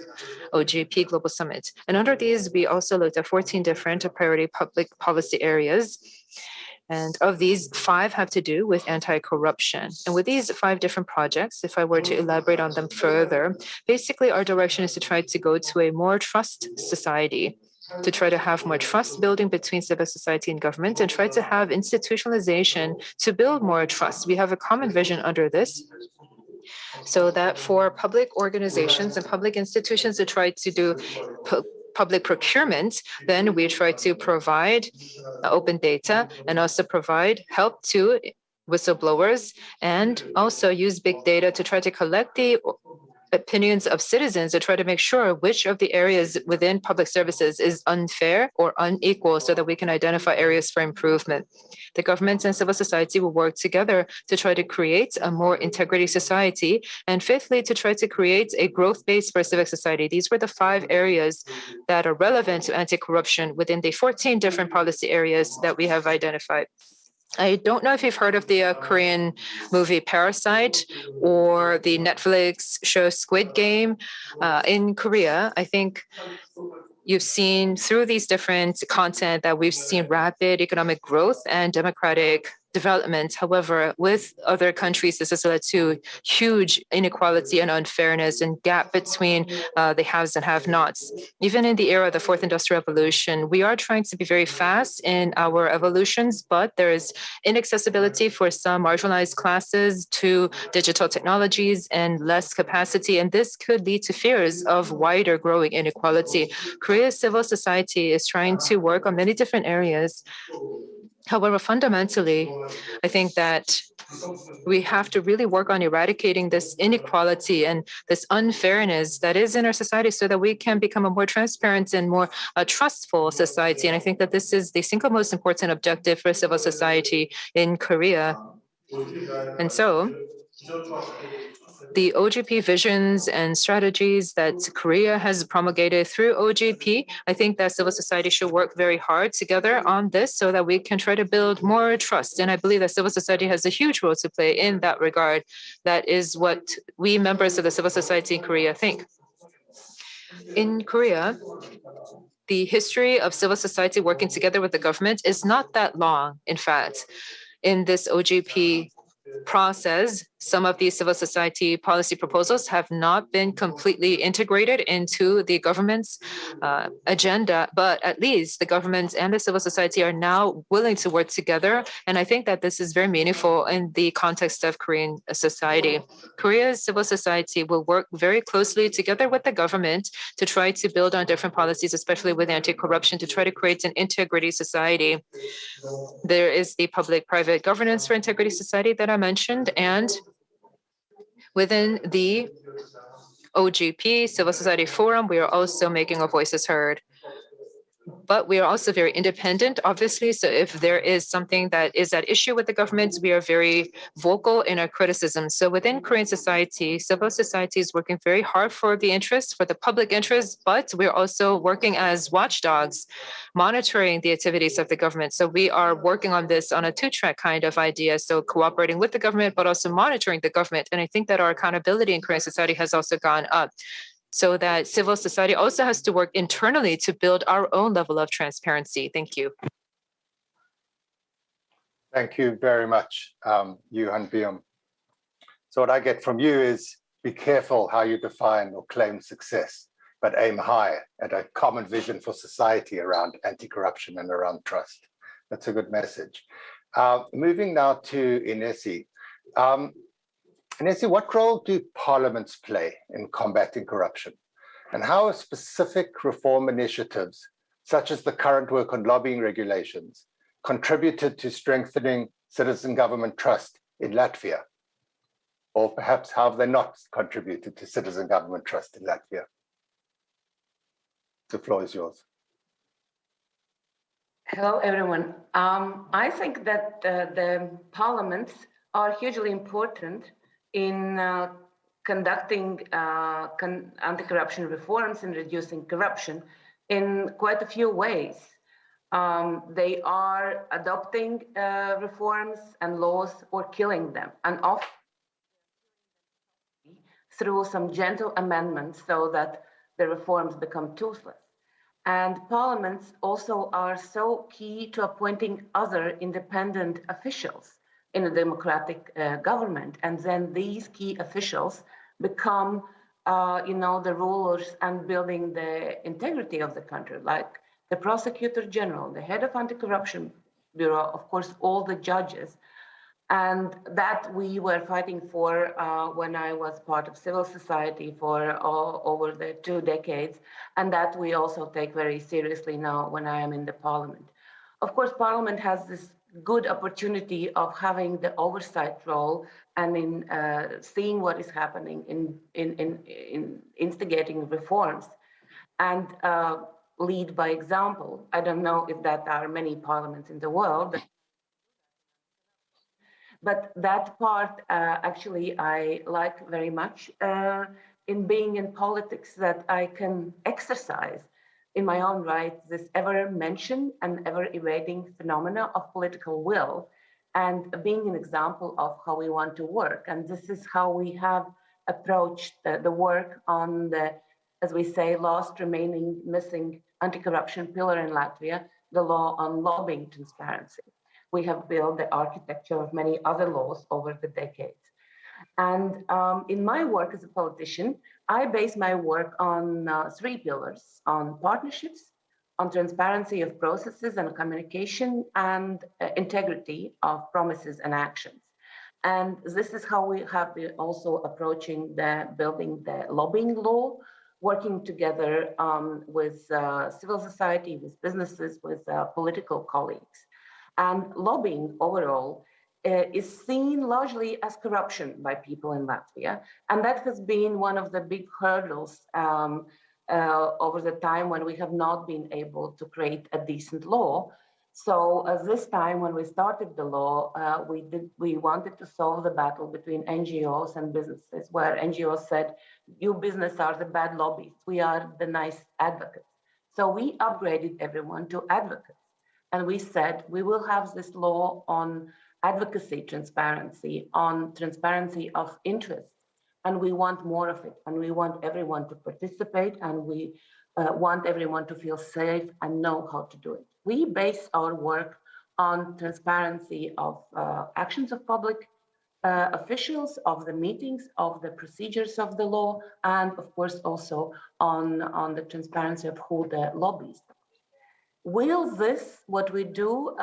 OGP Global Summit. And under these, we also looked at 14 different priority public policy areas. And of these, 5 have to do with anti-corruption. And with these 5 different projects, if I were to elaborate on them further, basically our direction is to try to go to a more trust society, to try to have more trust building between civil society and government, and try to have institutionalization to build more trust. We have a common vision under this, so that for public organizations and public institutions to try to do public procurement, then we try to provide open data and also provide help to whistleblowers, and also use big data to try to collect the opinions of citizens to try to make sure which of the areas within public services is unfair or unequal, so that we can identify areas for improvement. The government and civil society will work together to try to create a more integrity society. And fifthly, to try to create a growth base for civic society. These were the 5 areas that are relevant to anti-corruption within the 14 different policy areas that we have identified. I don't know if you've heard of the Korean movie Parasite or the Netflix show Squid Game. In Korea, I think you've seen through these different content that we've seen rapid economic growth and democratic development. However, with other countries, this has led to huge inequality and unfairness and gap between the haves and have-nots. Even in the era of the 4th Industrial Revolution, we are trying to be very fast in our evolutions, but there is inaccessibility for some marginalized classes to digital technologies and less capacity, and this could lead to fears of wider growing inequality. Korea's civil society is trying to work on many different areas. However, fundamentally, I think that we have to really work on eradicating this inequality and this unfairness that is in our society, so that we can become a more transparent and more trustful society. And I think that this is the single most important objective for civil society in Korea. And so, the OGP visions and strategies that Korea has promulgated through OGP, I think that civil society should work very hard together on this, so that we can try to build more trust. And I believe that civil society has a huge role to play in that regard. That is what we members of the civil society in Korea think. In Korea, the history of civil society working together with the government is not that long, in fact. In this OGP process, some of these civil society policy proposals have not been completely integrated into the government's agenda, but at least the government and the civil society are now willing to work together. And I think that this is very meaningful in the context of Korean society. Korea's civil society will work very closely together with the government to try to build on different policies, especially with anti-corruption, to try to create an integrity society. There is the public-private governance for integrity society that I mentioned, and within the OGP Civil Society Forum, we are also making our voices heard. But we are also very independent, obviously. So if there is something that is at issue with the government, we are very vocal in our criticism. So within Korean society, civil society is working very hard for the interests, for the public interest, but we're also working as watchdogs, monitoring the activities of the government. So we are working on this on a 2-track kind of idea. So cooperating with the government, but also monitoring the government. And I think that our accountability in Korean society has also gone up, so that civil society also has to work internally to build our own level of transparency. Thank you. Thank you very much, Yoo Hyun-Heui. So what I get from you is, be careful how you define or claim success, but aim high at a common vision for society around anti-corruption and around trust. That's a good message. Moving now to Inesi. Inesi, what role do parliaments play in combating corruption? And how are specific reform initiatives, such as the current work on lobbying regulations, contributed to strengthening citizen government trust in Latvia? Or perhaps how have they not contributed to citizen government trust in Latvia? The floor is yours. Hello, everyone. I think that the parliaments are hugely important in conducting anti-corruption reforms and reducing corruption in quite a few ways. They are adopting reforms and laws or killing them, and often through some gentle amendments so that the reforms become toothless. And parliaments also are so key to appointing other independent officials in a democratic government. And then these key officials become, the rulers and building the integrity of the country, like the prosecutor general, the head of anti-corruption bureau, of course, all the judges. And that we were fighting for when I was part of civil society for over the 2 decades, and that we also take very seriously now when I am in the parliament. Of course, parliament has this good opportunity of having the oversight role and in seeing what is happening in instigating reforms and lead by example. I don't know if that are many parliaments in the world. But that part, actually, I like very much in being in politics, that I can exercise in my own right this ever mentioned and ever evading phenomena of political will, and being an example of how we want to work. And this is how we have approached the work on the, as we say, last remaining missing anti-corruption pillar in Latvia, the law on lobbying transparency. We have built the architecture of many other laws over the decades. And in my work as a politician, I base my work on 3 pillars: on partnerships, on transparency of processes and communication, and integrity of promises and actions. And this is how we have been also approaching building the lobbying law, working together with civil society, with businesses, with political colleagues. And lobbying overall is seen largely as corruption by people in Latvia. And that has been one of the big hurdles over the time when we have not been able to create a decent law. So this time when we started the law, we wanted to solve the battle between NGOs and businesses, where NGOs said, you business are the bad lobbyists, we are the nice advocates. So we upgraded everyone to advocates. And we said, we will have this law on advocacy transparency, on transparency of interests. And we want more of it. And we want everyone to participate. And we want everyone to feel safe and know how to do it. We base our work on transparency of actions of public officials, of the meetings, of the procedures of the law, and of course also on the transparency of who the lobbyists. Will this, what we do,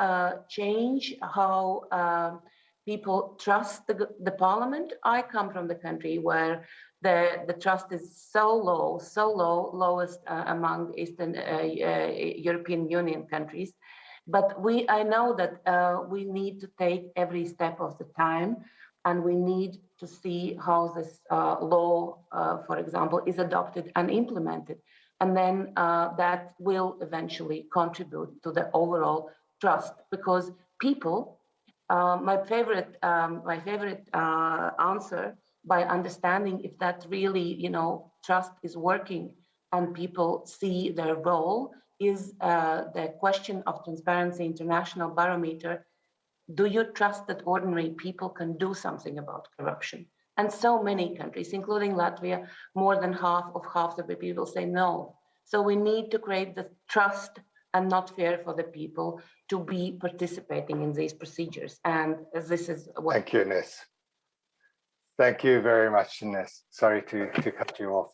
change how people trust the parliament? I come from the country where the trust is so low, lowest among Eastern European Union countries. But I know that we need to take every step of the time, and we need to see how this law, for example, is adopted and implemented. And then that will eventually contribute to the overall trust, because people, my favorite answer by understanding if that really, trust is working and people see their role is the question of Transparency International Barometer. Do you trust that ordinary people can do something about corruption? And so many countries, including Latvia, more than half the people say no. So we need to create the trust and not fear for the people to be participating in these procedures. And this is what— Thank you, Ines. Thank you very much, Ines. Sorry to cut you off.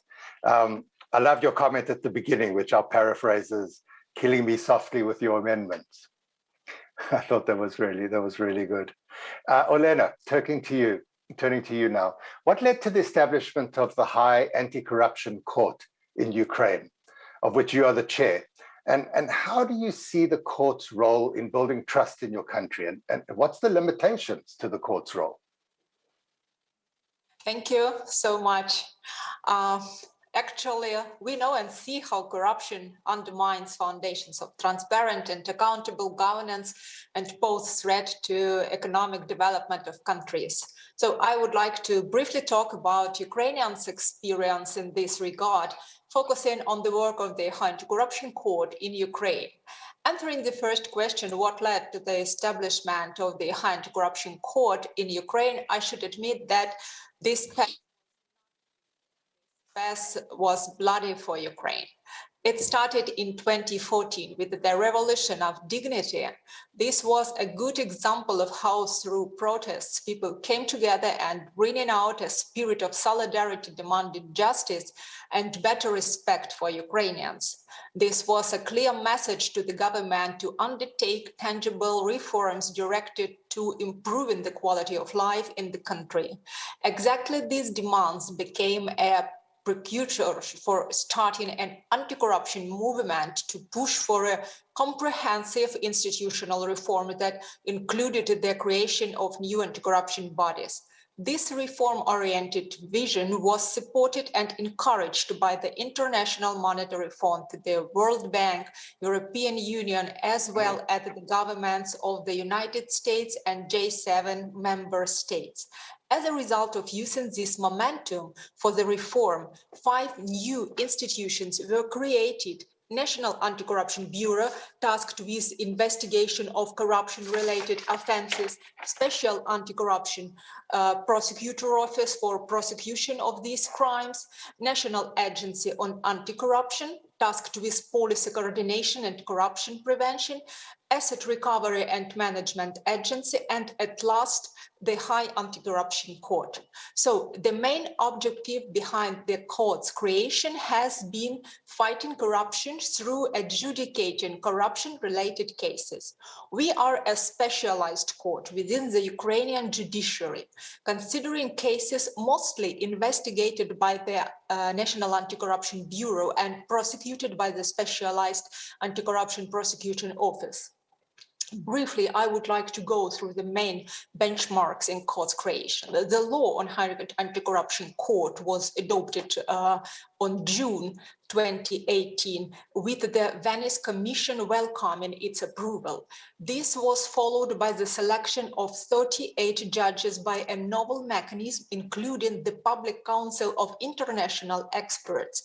I loved your comment at the beginning, which I'll paraphrase as killing me softly with your amendments. I thought that was really good. Olena, turning to you now. What led to the establishment of the High Anti-Corruption Court in Ukraine, of which you are the chair? And how do you see the court's role in building trust in your country? And what's the limitations to the court's role? Thank you so much. Actually, we know and see how corruption undermines foundations of transparent and accountable governance and poses threat to economic development of countries. So I would like to briefly talk about Ukrainians' experience in this regard, focusing on the work of the High Anti-Corruption Court in Ukraine. Answering the first question, what led to the establishment of the High Anti-Corruption Court in Ukraine, I should admit that this path was bloody for Ukraine. It started in 2014 with the Revolution of Dignity. This was a good example of how through protests people came together and bringing out a spirit of solidarity demanded justice and better respect for Ukrainians. This was a clear message to the government to undertake tangible reforms directed to improving the quality of life in the country. Exactly these demands became a precursor for starting an anti-corruption movement to push for a comprehensive institutional reform that included the creation of new anti-corruption bodies. This reform-oriented vision was supported and encouraged by the International Monetary Fund, the World Bank, European Union, as well as the governments of the United States and G7 member states. As a result of using this momentum for the reform, 5 new institutions were created: National Anti-Corruption Bureau, tasked with investigation of corruption-related offenses, Special Anti-Corruption Prosecutor Office for prosecution of these crimes, National Agency on Anti-Corruption, tasked with policy coordination and corruption prevention, Asset Recovery and Management Agency, and at last, the High Anti-Corruption Court. So the main objective behind the court's creation has been fighting corruption through adjudicating corruption-related cases. We are a specialized court within the Ukrainian judiciary, considering cases mostly investigated by the National Anti-Corruption Bureau and prosecuted by the Specialized Anti-Corruption Prosecution Office. Briefly, I would like to go through the main benchmarks in court's creation. The law on High Anti-Corruption Court was adopted on June 2018 with the Venice Commission welcoming its approval. This was followed by the selection of 38 judges by a novel mechanism, including the Public Council of International Experts.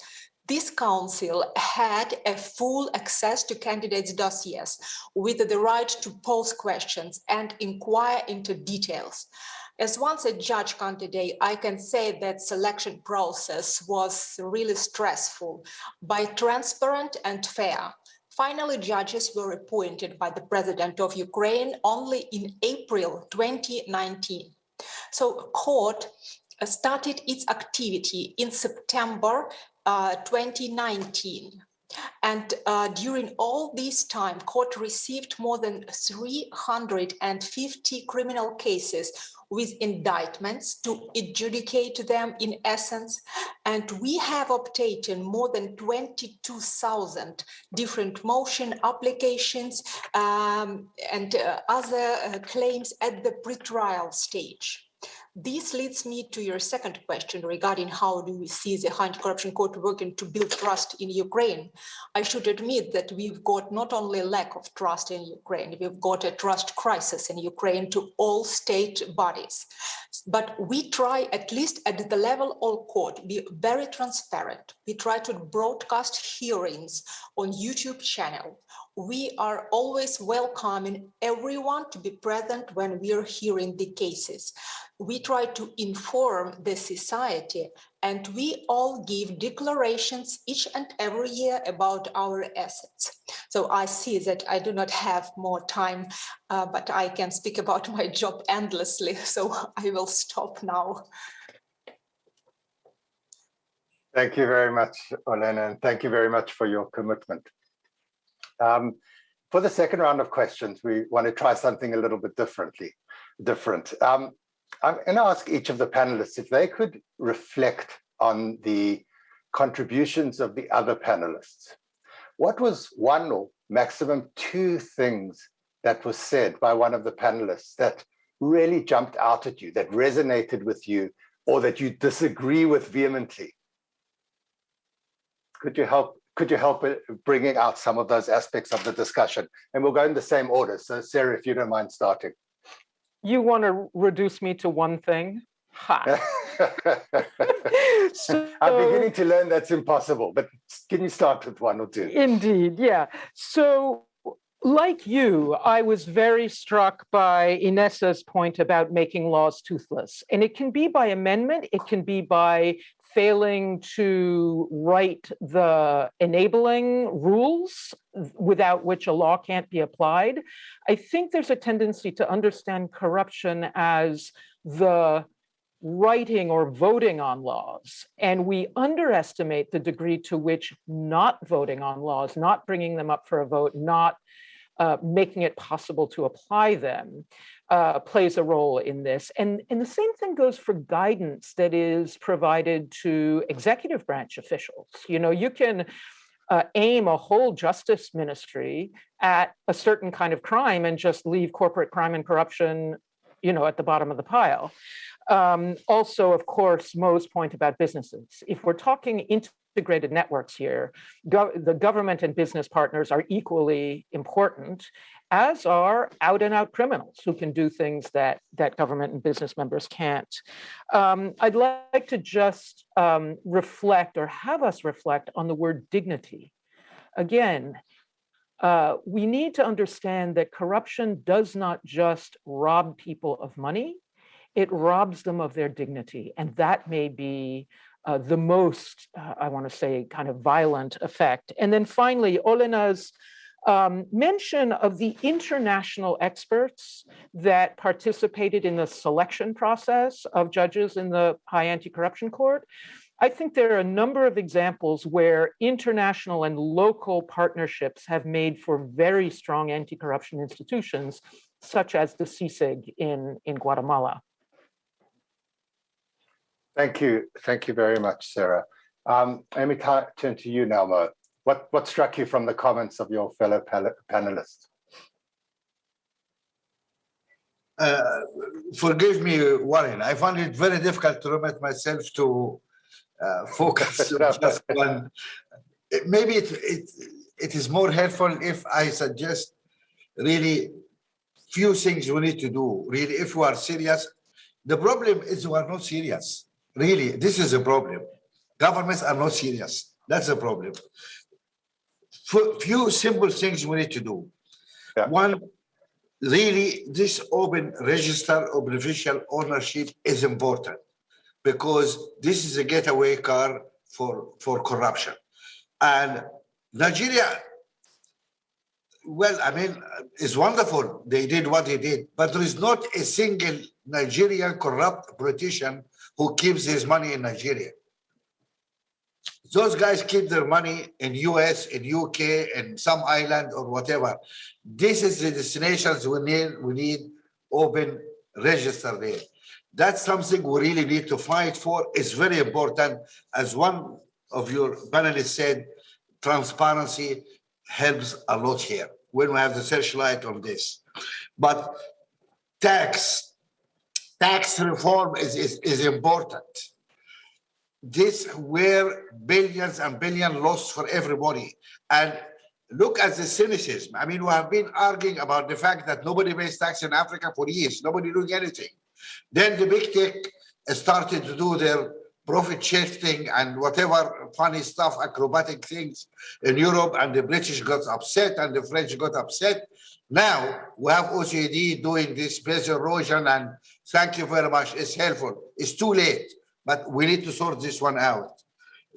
This council had a full access to candidates' dossiers with the right to pose questions and inquire into details. As once a judge candidate, I can say that selection process was really stressful, but transparent and fair. Finally, judges were appointed by the President of Ukraine only in April 2019. So court started its activity in September 2019. And during all this time, court received more than 350 criminal cases with indictments to adjudicate them in essence. And we have obtained more than 22,000 different motion applications and other claims at the pretrial stage. This leads me to your second question regarding how do we see the High Anti-Corruption Court working to build trust in Ukraine. I should admit that we've got not only lack of trust in Ukraine, we've got a trust crisis in Ukraine to all state bodies. But we try, at least at the level of court, be very transparent. We try to broadcast hearings on YouTube channel. We are always welcoming everyone to be present when we are hearing the cases. We try to inform the society, and we all give declarations each and every year about our assets. So I see that I do not have more time, but I can speak about my job endlessly, so I will stop now. Thank you very much, Olena, and thank you very much for your commitment. For the second round of questions, we want to try something a little bit different. I'm going to ask each of the panelists if they could reflect on the contributions of the other panelists. What was one or maximum 2 things that was said by one of the panelists that really jumped out at you, that resonated with you, or that you disagree with vehemently? Could you help bringing out some of those aspects of the discussion? And we'll go in the same order. So Sarah, if you don't mind starting. You want to reduce me to one thing? Ha. I'm beginning to learn that's impossible, but can you start with 1 or 2? Indeed, yeah. So Like you, I was very struck by Inesa's point about making laws toothless. And it can be by amendment, it can be by failing to write the enabling rules without which a law can't be applied. I think there's a tendency to understand corruption as the writing or voting on laws. And we underestimate the degree to which not voting on laws, not bringing them up for a vote, not making it possible to apply them plays a role in this. And the same thing goes for guidance that is provided to executive branch officials. You know, you can aim a whole justice ministry at a certain kind of crime and just leave corporate crime and corruption, you know, at the bottom of the pile. Also, of course, Mo's point about businesses. If we're talking integrated networks here, the government and business partners are equally important, as are out and out criminals who can do things that government and business members can't. I'd like to just reflect or have us reflect on the word dignity. Again, we need to understand that corruption does not just rob people of money, it robs them of their dignity. And that may be the most, I want to say, kind of violent effect. And then finally, Olena's mention of the international experts that participated in the selection process of judges in the High Anti-Corruption Court. I think there are a number of examples where international and local partnerships have made for very strong anti-corruption institutions, such as the CICIG in Guatemala. Thank you very much, Sarah. Let me turn to you now, Mo. What struck you from the comments of your fellow panelists? Forgive me, Warren. I found it very difficult to limit myself to focus on just one. Maybe it is more helpful if I suggest really few things we need to do. Really, if we are serious, the problem is we are not serious. Really, this is a problem. Governments are not serious. That's the problem. Few simple things we need to do. Yeah. One, really, this open register of beneficial ownership is important because this is a getaway car for corruption. And Nigeria, well, I mean, it's wonderful. They did what they did, but there is not a single Nigerian corrupt politician who keeps his money in Nigeria. Those guys keep their money in US, in UK, in some island or whatever. This is the destinations we need open register there. That's something we really need to fight for. It's very important. As one of your panelists said, transparency helps a lot here when we have the searchlight on this. But tax reform is important. This were billions and billions lost for everybody. And look at the cynicism. I mean, we have been arguing about the fact that nobody pays tax in Africa for years. Nobody doing anything. Then the big tech started to do their profit shifting and whatever funny stuff, acrobatic things in Europe, and the British got upset and the French got upset. Now we have OECD doing this base erosion, and thank you very much, it's helpful. It's too late, but we need to sort this one out.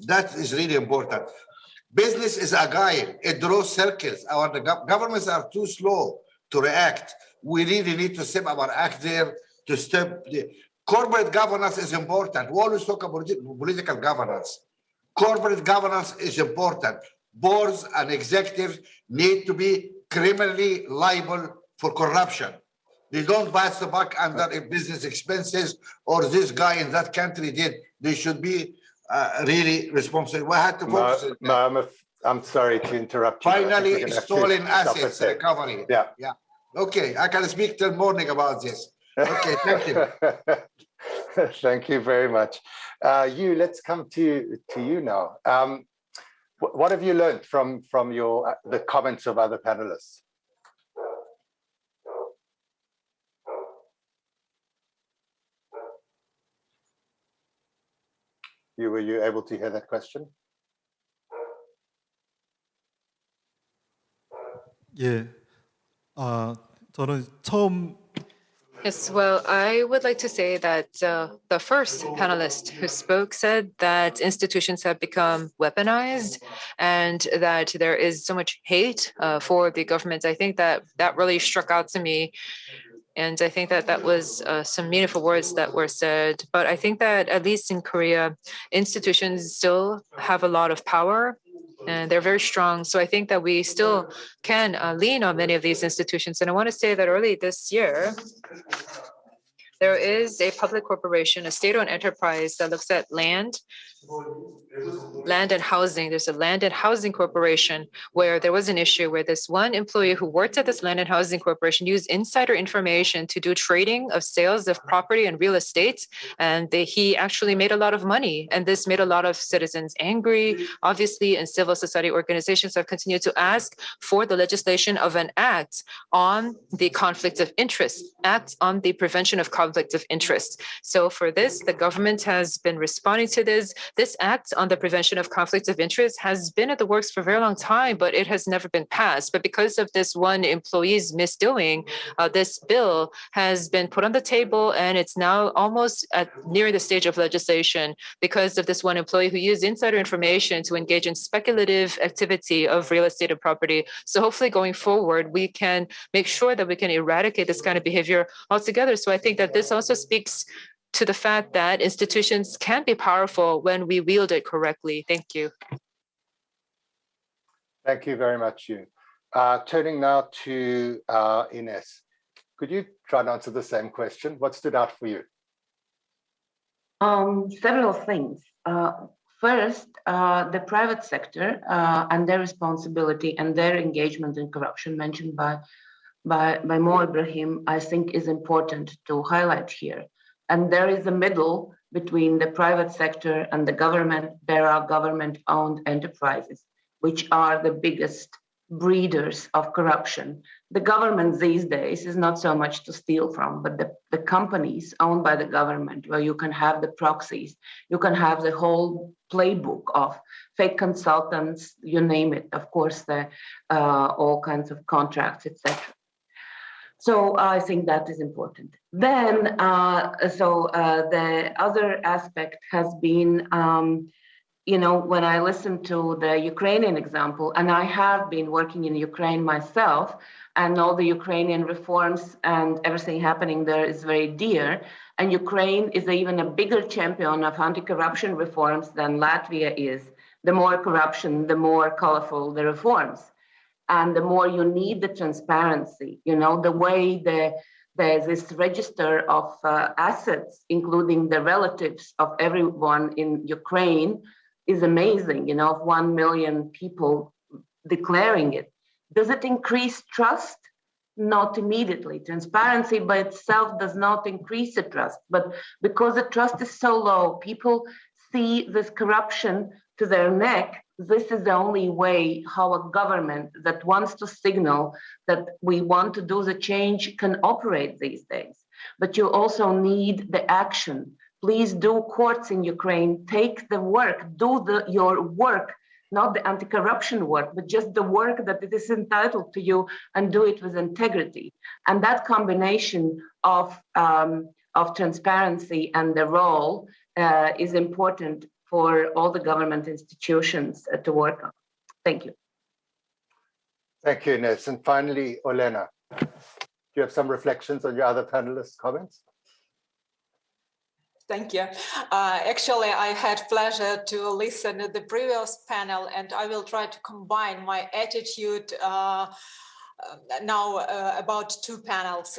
That is really important. Business is agile, it draws circles. Our governments are too slow to react. We really need to step our act there to step. Corporate governance is important. We always talk about political governance. Corporate governance is important. Boards and executives need to be criminally liable for corruption. They don't pass the buck under business expenses, or this guy in that country did. They should be really responsible. We had to focus on that. I'm sorry to interrupt you. Finally, stolen assets recovery. Yeah. Okay, I can speak till morning about this. Okay, thank you. Thank you very much. Let's come to you now. What have you learned from the comments of other panelists? Were you able to hear that question? 예, 저는 처음 Yes, well, I would like to say that the first panelist who spoke said that institutions have become weaponized and that there is so much hate for the government. I think that that really struck out to me. And I think that that was some meaningful words that were said. But I think that at least in Korea, institutions still have a lot of power and they're very strong. So I think that we still can lean on many of these institutions. And I want to say that early this year, there is a public corporation, a state-owned enterprise that looks at land and housing. There's a land and housing corporation where there was an issue where this one employee who worked at this land and housing corporation used insider information to do trading of sales of property and real estate. And he actually made a lot of money. And this made a lot of citizens angry, obviously, and civil society organizations have continued to ask for the legislation of an act on the conflict of interest, act on the prevention of conflict of interest. So for this, the government has been responding to this. This act on the prevention of conflict of interest has been at the works for a very long time, but it has never been passed. But because of this one employee's misdoing, this bill has been put on the table and it's now almost near the stage of legislation because of this one employee who used insider information to engage in speculative activity of real estate and property. So hopefully going forward, we can make sure that we can eradicate this kind of behavior altogether. So I think that this also speaks to the fact that institutions can be powerful when we wield it correctly. Thank you. Thank you very much, Yoon. Turning now to Ines. Could you try and answer the same question? What stood out for you? Several things. First, the private sector and their responsibility and their engagement in corruption mentioned by Mo Ibrahim, I think is important to highlight here. And there is a middle between the private sector and the government. There are government-owned enterprises, which are the biggest breeders of corruption. The government these days is not so much to steal from, but the companies owned by the government, where you can have the proxies, you can have the whole playbook of fake consultants, you name it, of course, all kinds of contracts, etc. So I think that is important. Then, the other aspect has been, when I listen to the Ukrainian example, and I have been working in Ukraine myself, and all the Ukrainian reforms and everything happening there is very dear. And Ukraine is even a bigger champion of anti-corruption reforms than Latvia is. The more corruption, the more colorful the reforms. And the more you need the transparency, the way there's this register of assets, including the relatives of everyone in Ukraine, is amazing, of 1 million people declaring it. Does it increase trust? Not immediately. Transparency by itself does not increase the trust, but because the trust is so low, people see this corruption to their neck. This is the only way how a government that wants to signal that we want to do the change can operate these days. But you also need the action. Please do courts in Ukraine, take the work, do your work, not the anti-corruption work, but just the work that it is entitled to you, and do it with integrity. And that combination of transparency and the role is important for all the government institutions to work on. Thank you. Thank you, Ines. And finally, Olena, do you have some reflections on your other panelists' comments? Thank you. Actually, I had pleasure to listen to the previous panel, and I will try to combine my attitude now about two panels.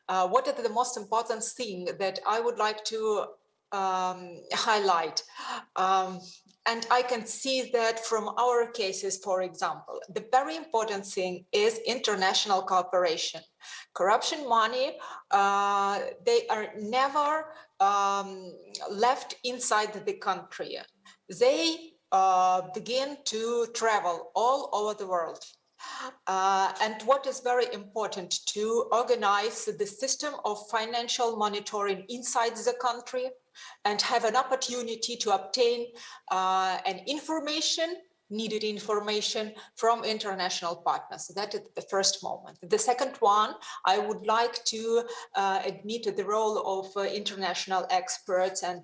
What is the most important thing that I would like to highlight? And I can see that from our cases, for example, the very important thing is international cooperation. Corruption money, they are never left inside the country. They begin to travel all over the world. And what is very important, to organize the system of financial monitoring inside the country and have an opportunity to obtain an information needed information from international partners. That is the first moment. The second one, I would like to admit the role of international experts and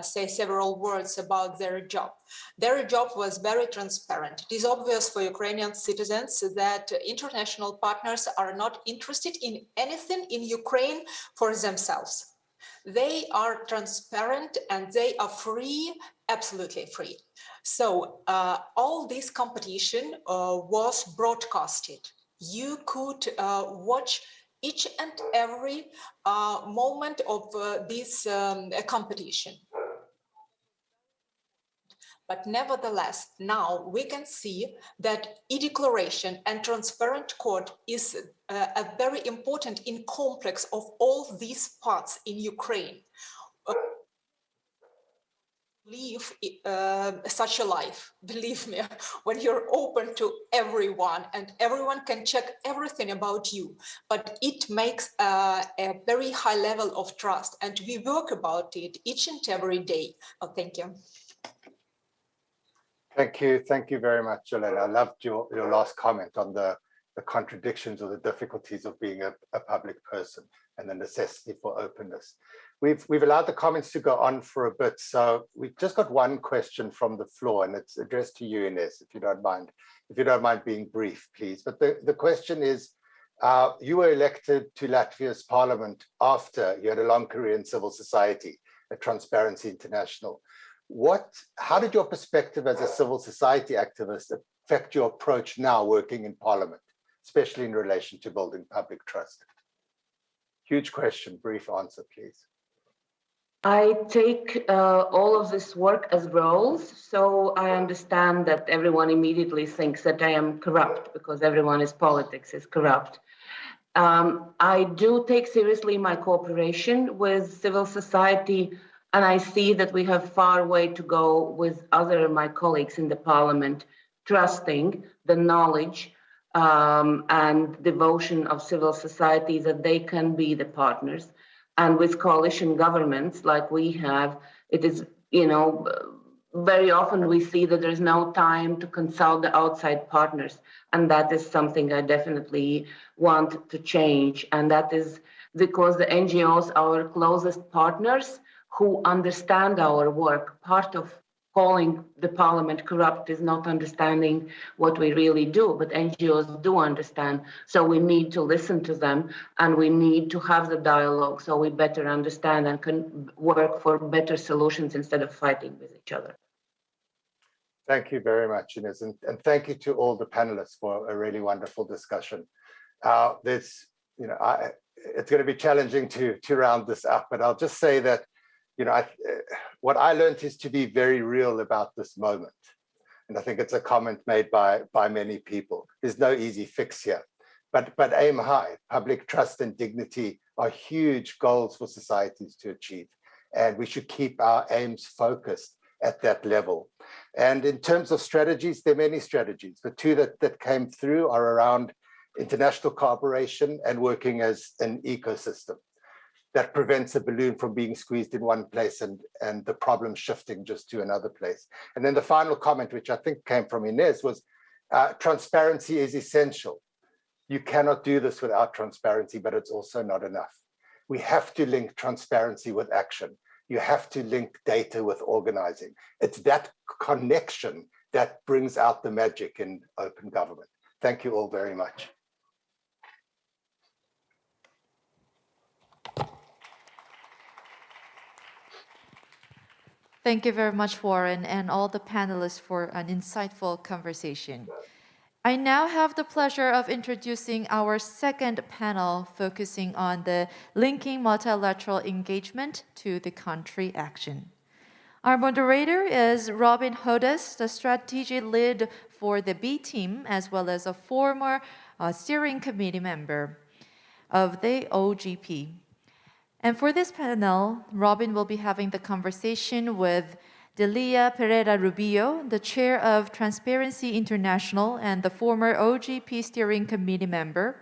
say several words about their job. Their job was very transparent. It is obvious for Ukrainian citizens that international partners are not interested in anything in Ukraine for themselves. They are transparent and they are free, absolutely free. So all this competition was broadcasted. You could watch each and every moment of this competition. But nevertheless, now we can see that e-declaration and transparent court is a very important in complex of all these parts in Ukraine. Live such a life, believe me, when you're open to everyone and everyone can check everything about you, but it makes a very high level of trust and we work about it each and every day. Oh, thank you. Thank you very much, Yelena. I loved your last comment on the contradictions or the difficulties of being a public person and the necessity for openness. We've allowed the comments to go on for a bit, so we've just got one question from the floor, and it's addressed to you, Ines, if you don't mind being brief, please. But the question is, you were elected to Latvia's parliament after you had a long career in civil society at Transparency International. How did your perspective as a civil society activist affect your approach now working in parliament, especially in relation to building public trust? Huge question, brief answer, please. I take all of this work as roles, so I understand that everyone immediately thinks that I am corrupt because everyone is politics is corrupt. I do take seriously my cooperation with civil society, and I see that we have far way to go with my colleagues in the parliament, trusting the knowledge and devotion of civil society that they can be the partners. And with coalition governments like we have, it is, very often we see that there's no time to consult the outside partners. And that is something I definitely want to change. And that is because the NGOs, our closest partners who understand our work, part of calling the parliament corrupt is not understanding what we really do, but NGOs do understand. So we need to listen to them and we need to have the dialogue so we better understand and can work for better solutions instead of fighting with each other. Thank you very much, Ines, and thank you to all the panelists for a really wonderful discussion. It's going to be challenging to round this up, but I'll just say that what I learned is to be very real about this moment. And I think it's a comment made by many people. There's no easy fix here, but aim high. Public trust and dignity are huge goals for societies to achieve. And we should keep our aims focused at that level. And in terms of strategies, there are many strategies. The two that came through are around international cooperation and working as an ecosystem that prevents a balloon from being squeezed in one place and the problem shifting just to another place. And then the final comment, which I think came from Ines, was transparency is essential. You cannot do this without transparency, but it's also not enough. We have to link transparency with action. You have to link data with organizing. It's that connection that brings out the magic in open government. Thank you all very much. Thank you very much, Warren, and all the panelists for an insightful conversation. I now have the pleasure of introducing our second panel focusing on the linking multilateral engagement to the country action. Our moderator is Robin Hodes, the strategy lead for the B team, as well as a former steering committee member of the OGP. And for this panel, Robin will be having the conversation with Delia Pereira Rubio, the chair of Transparency International and the former OGP steering committee member,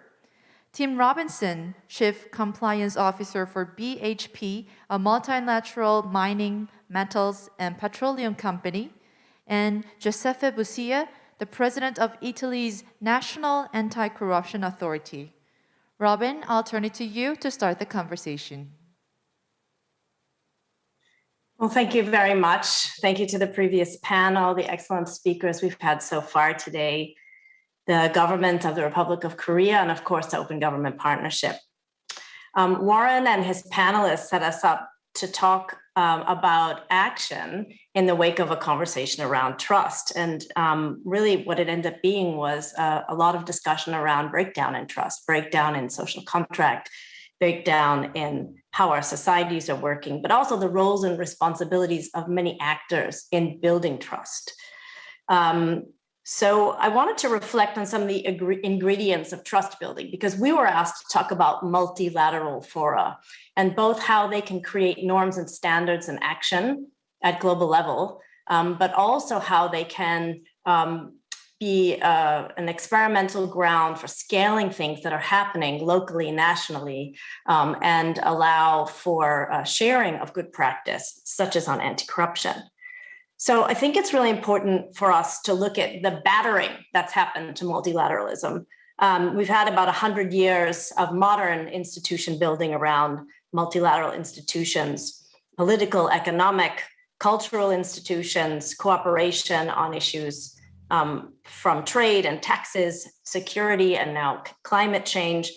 Tim Robinson, chief compliance officer for BHP, a multilateral mining, metals, and petroleum company, and Giuseppe Busia, the President of Italy's National Anti-Corruption Authority. Robin, I'll turn it to you to start the conversation. Well, thank you very much. Thank you to the previous panel, the excellent speakers we've had so far today, the government of the Republic of Korea, and of course, the Open Government Partnership. Warren and his panelists set us up to talk about action in the wake of a conversation around trust. And really what it ended up being was a lot of discussion around breakdown in trust, breakdown in social contract, breakdown in how our societies are working, but also the roles and responsibilities of many actors in building trust. So I wanted to reflect on some of the ingredients of trust building, because we were asked to talk about multilateral fora and both how they can create norms and standards and action at global level, but also how they can be an experimental ground for scaling things that are happening locally, nationally, and allow for sharing of good practice, such as on anti-corruption. So I think it's really important for us to look at the battering that's happened to multilateralism. We've had about 100 years of modern institution building around multilateral institutions, political, economic, cultural institutions, cooperation on issues from trade and taxes, security, and now climate change.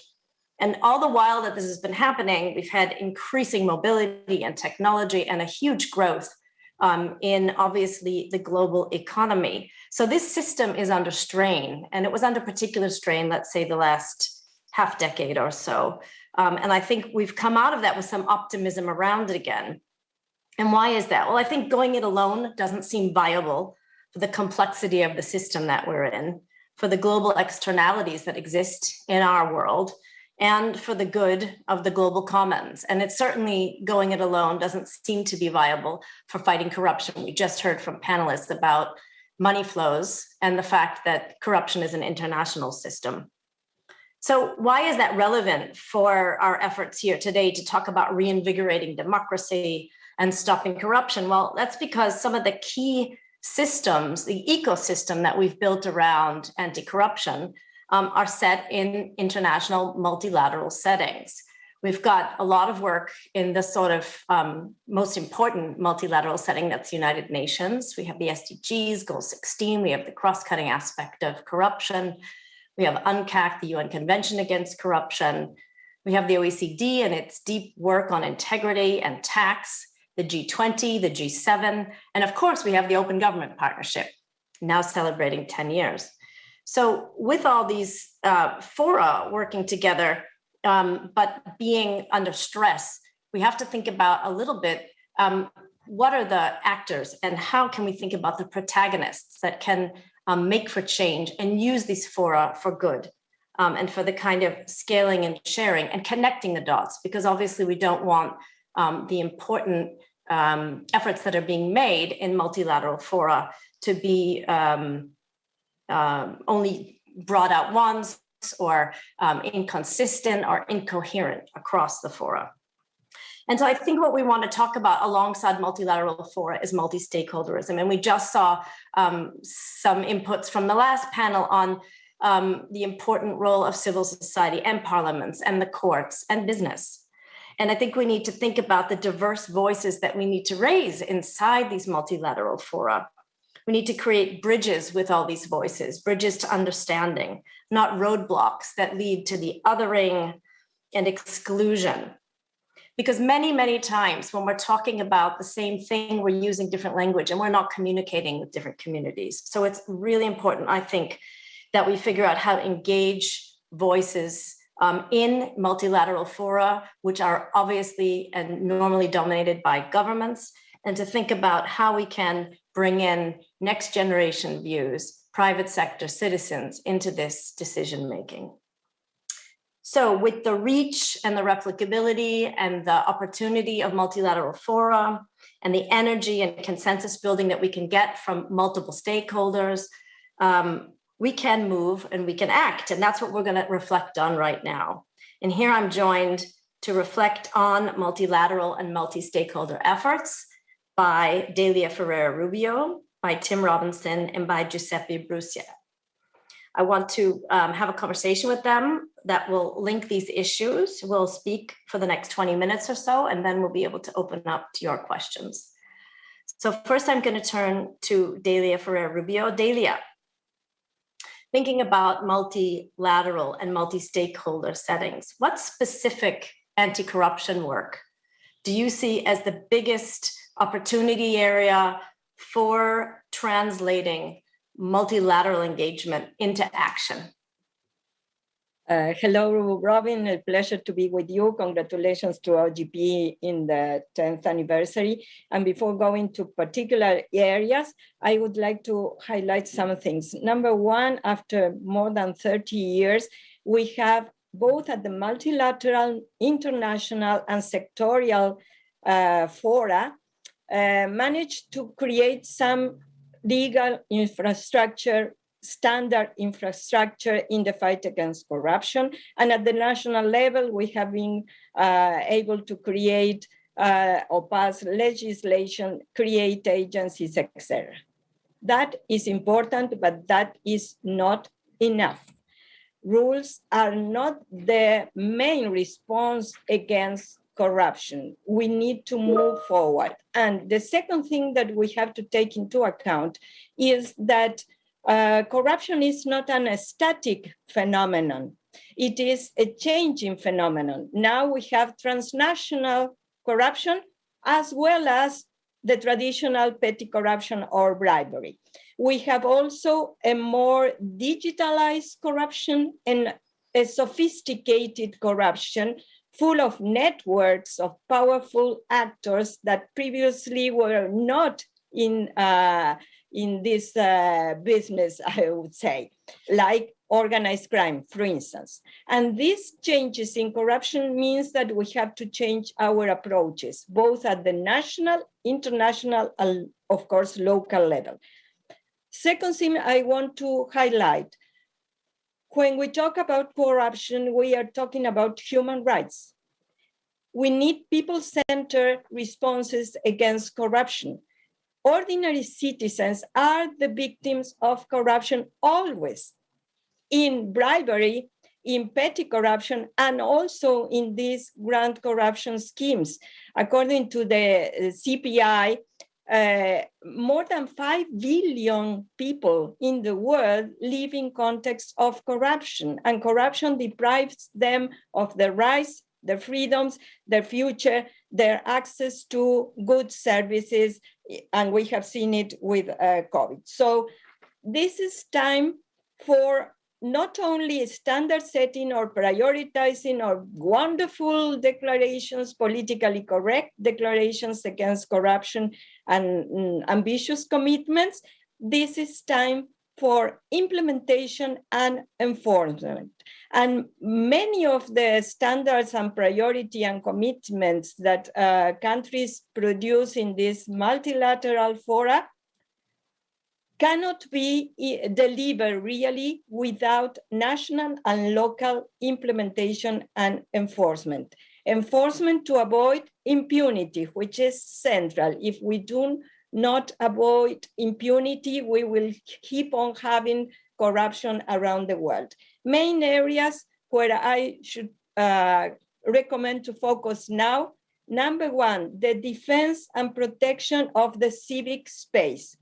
And all the while that this has been happening, we've had increasing mobility and technology and a huge growth in obviously the global economy. So this system is under strain, and it was under particular strain, let's say the last half decade or so. And I think we've come out of that with some optimism around it again. And why is that? Well, I think going it alone doesn't seem viable for the complexity of the system that we're in, for the global externalities that exist in our world, and for the good of the global commons. And it's certainly going it alone doesn't seem to be viable for fighting corruption. We just heard from panelists about money flows and the fact that corruption is an international system. So why is that relevant for our efforts here today to talk about reinvigorating democracy and stopping corruption? Well, that's because some of the key systems, the ecosystem that we've built around anti-corruption are set in international multilateral settings. We've got a lot of work in the sort of most important multilateral setting, that's the United Nations. We have the SDGs, Goal 16, we have the cross-cutting aspect of corruption. We have UNCAC, the UN Convention Against Corruption. We have the OECD and its deep work on integrity and tax, the G20, the G7, and of course we have the Open Government Partnership, now celebrating 10 years. So with all these fora working together, but being under stress, we have to think about a little bit, what are the actors and how can we think about the protagonists that can make for change and use these fora for good and for the kind of scaling and sharing and connecting the dots, because obviously we don't want the important efforts that are being made in multilateral fora to be only brought out once or inconsistent or incoherent across the fora. And so I think what we want to talk about alongside multilateral fora is multi-stakeholderism. And we just saw some inputs from the last panel on the important role of civil society and parliaments and the courts and business. And I think we need to think about the diverse voices that we need to raise inside these multilateral fora. We need to create bridges with all these voices, bridges to understanding, not roadblocks that lead to the othering and exclusion. Because many, many times when we're talking about the same thing, we're using different language and we're not communicating with different communities. So it's really important, I think, that we figure out how to engage voices in multilateral fora, which are obviously and normally dominated by governments, and to think about how we can bring in next generation views, private sector citizens into this decision-making. So with the reach and the replicability and the opportunity of multilateral fora and the energy and consensus building that we can get from multiple stakeholders, we can move and we can act. And that's what we're going to reflect on right now. And here I'm joined to reflect on multilateral and multi-stakeholder efforts by Delia Ferreira Rubio, by Tim Robinson, and by Giuseppe Brucia. I want to have a conversation with them that will link these issues. We'll speak for the next 20 minutes or so, and then we'll be able to open up to your questions. So first, I'm going to turn to Delia Ferrer-Rubio. Delia, thinking about multilateral and multi-stakeholder settings, what specific anti-corruption work do you see as the biggest opportunity area for translating multilateral engagement into action? Hello, Robin. A pleasure to be with you. Congratulations to OGP in the 10th anniversary. And before going to particular areas, I would like to highlight some things. Number one, after more than 30 years, we have both at the multilateral, international, and sectorial fora managed to create some legal infrastructure, standard infrastructure in the fight against corruption. And at the national level, we have been able to create or pass legislation, create agencies, etc. That is important, but that is not enough. Rules are not the main response against corruption. We need to move forward. And the second thing that we have to take into account is that corruption is not a static phenomenon. It is a changing phenomenon. Now we have transnational corruption as well as the traditional petty corruption or bribery. We have also a more digitalized corruption and a sophisticated corruption full of networks of powerful actors that previously were not in this business, I would say, like organized crime, for instance. And these changes in corruption means that we have to change our approaches, both at the national, international, and of course, local level. Second thing I want to highlight, when we talk about corruption, we are talking about human rights. We need people-centered responses against corruption. Ordinary citizens are the victims of corruption always, in bribery, in petty corruption, and also in these grand corruption schemes. According to the CPI, more than 5 billion people in the world live in context of corruption, and corruption deprives them of their rights, their freedoms, their future, their access to good services, and we have seen it with COVID. So this is time for not only standard setting or prioritizing or wonderful declarations, politically correct declarations against corruption and ambitious commitments. This is time for implementation and enforcement. And many of the standards and priority and commitments that countries produce in this multilateral fora cannot be delivered really without national and local implementation and enforcement. Enforcement to avoid impunity, which is central. If we do not avoid impunity, we will keep on having corruption around the world. Main areas where I should recommend to focus now. Number one, the defense and protection of the civic space.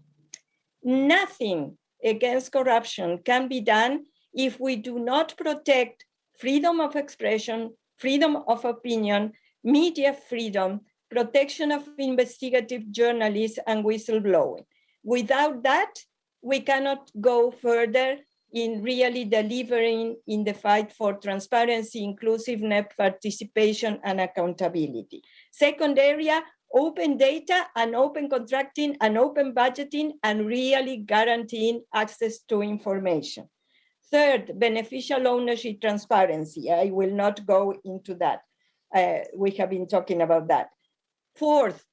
Nothing against corruption can be done if we do not protect freedom of expression, freedom of opinion, media freedom, protection of investigative journalists, and whistleblowing. Without that, we cannot go further in really delivering in the fight for transparency, inclusiveness, participation, and accountability. Second area, open data and open contracting and open budgeting and really guaranteeing access to information. Third, beneficial ownership transparency. I will not go into that. We have been talking about that. Fourth,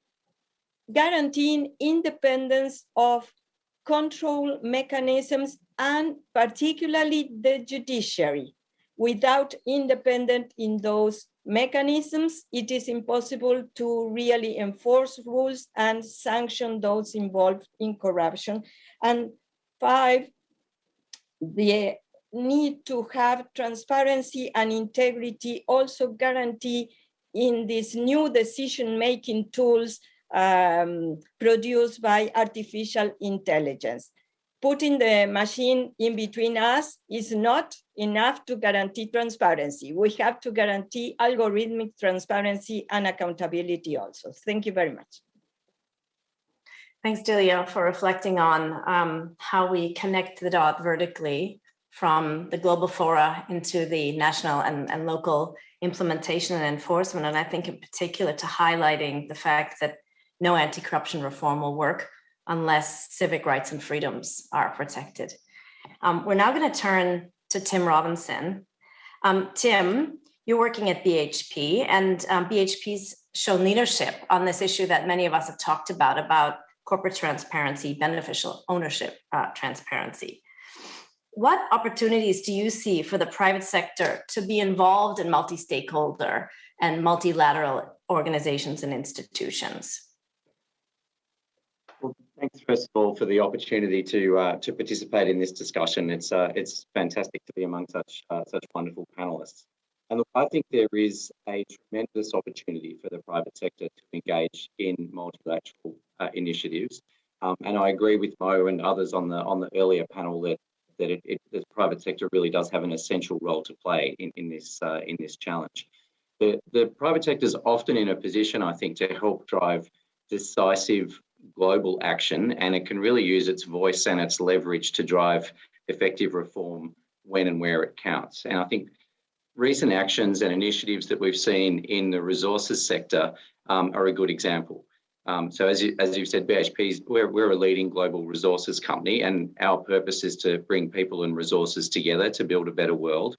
guaranteeing independence of control mechanisms and particularly the judiciary. without independent in those mechanisms, it is impossible to really enforce rules and sanction those involved in corruption. And 5, the need to have transparency and integrity also guarantee in these new decision-making tools produced by artificial intelligence. Putting the machine in between us is not enough to guarantee transparency. We have to guarantee algorithmic transparency and accountability also. Thank you very much. Thanks, Delia, for reflecting on how we connect the dot vertically from the global fora into the national and local implementation and enforcement. And I think in particular to highlighting the fact that no anti-corruption reform will work unless civic rights and freedoms are protected. We're now going to turn to Tim Robinson. Tim, you're working at BHP, and BHP's shown leadership on this issue that many of us have talked about corporate transparency, beneficial ownership transparency. What opportunities do you see for the private sector to be involved in multi-stakeholder and multilateral organizations and institutions? Well, thanks first of all for the opportunity to participate in this discussion. It's fantastic to be among such wonderful panelists. And look, I think there is a tremendous opportunity for the private sector to engage in multilateral initiatives. And I agree with Mo and others on the earlier panel that the private sector really does have an essential role to play in this challenge. The private sector is often in a position, I think, to help drive decisive global action, and it can really use its voice and its leverage to drive effective reform when and where it counts. And I think recent actions and initiatives that we've seen in the resources sector are a good example. So as you've said, BHP, we're a leading global resources company, and our purpose is to bring people and resources together to build a better world.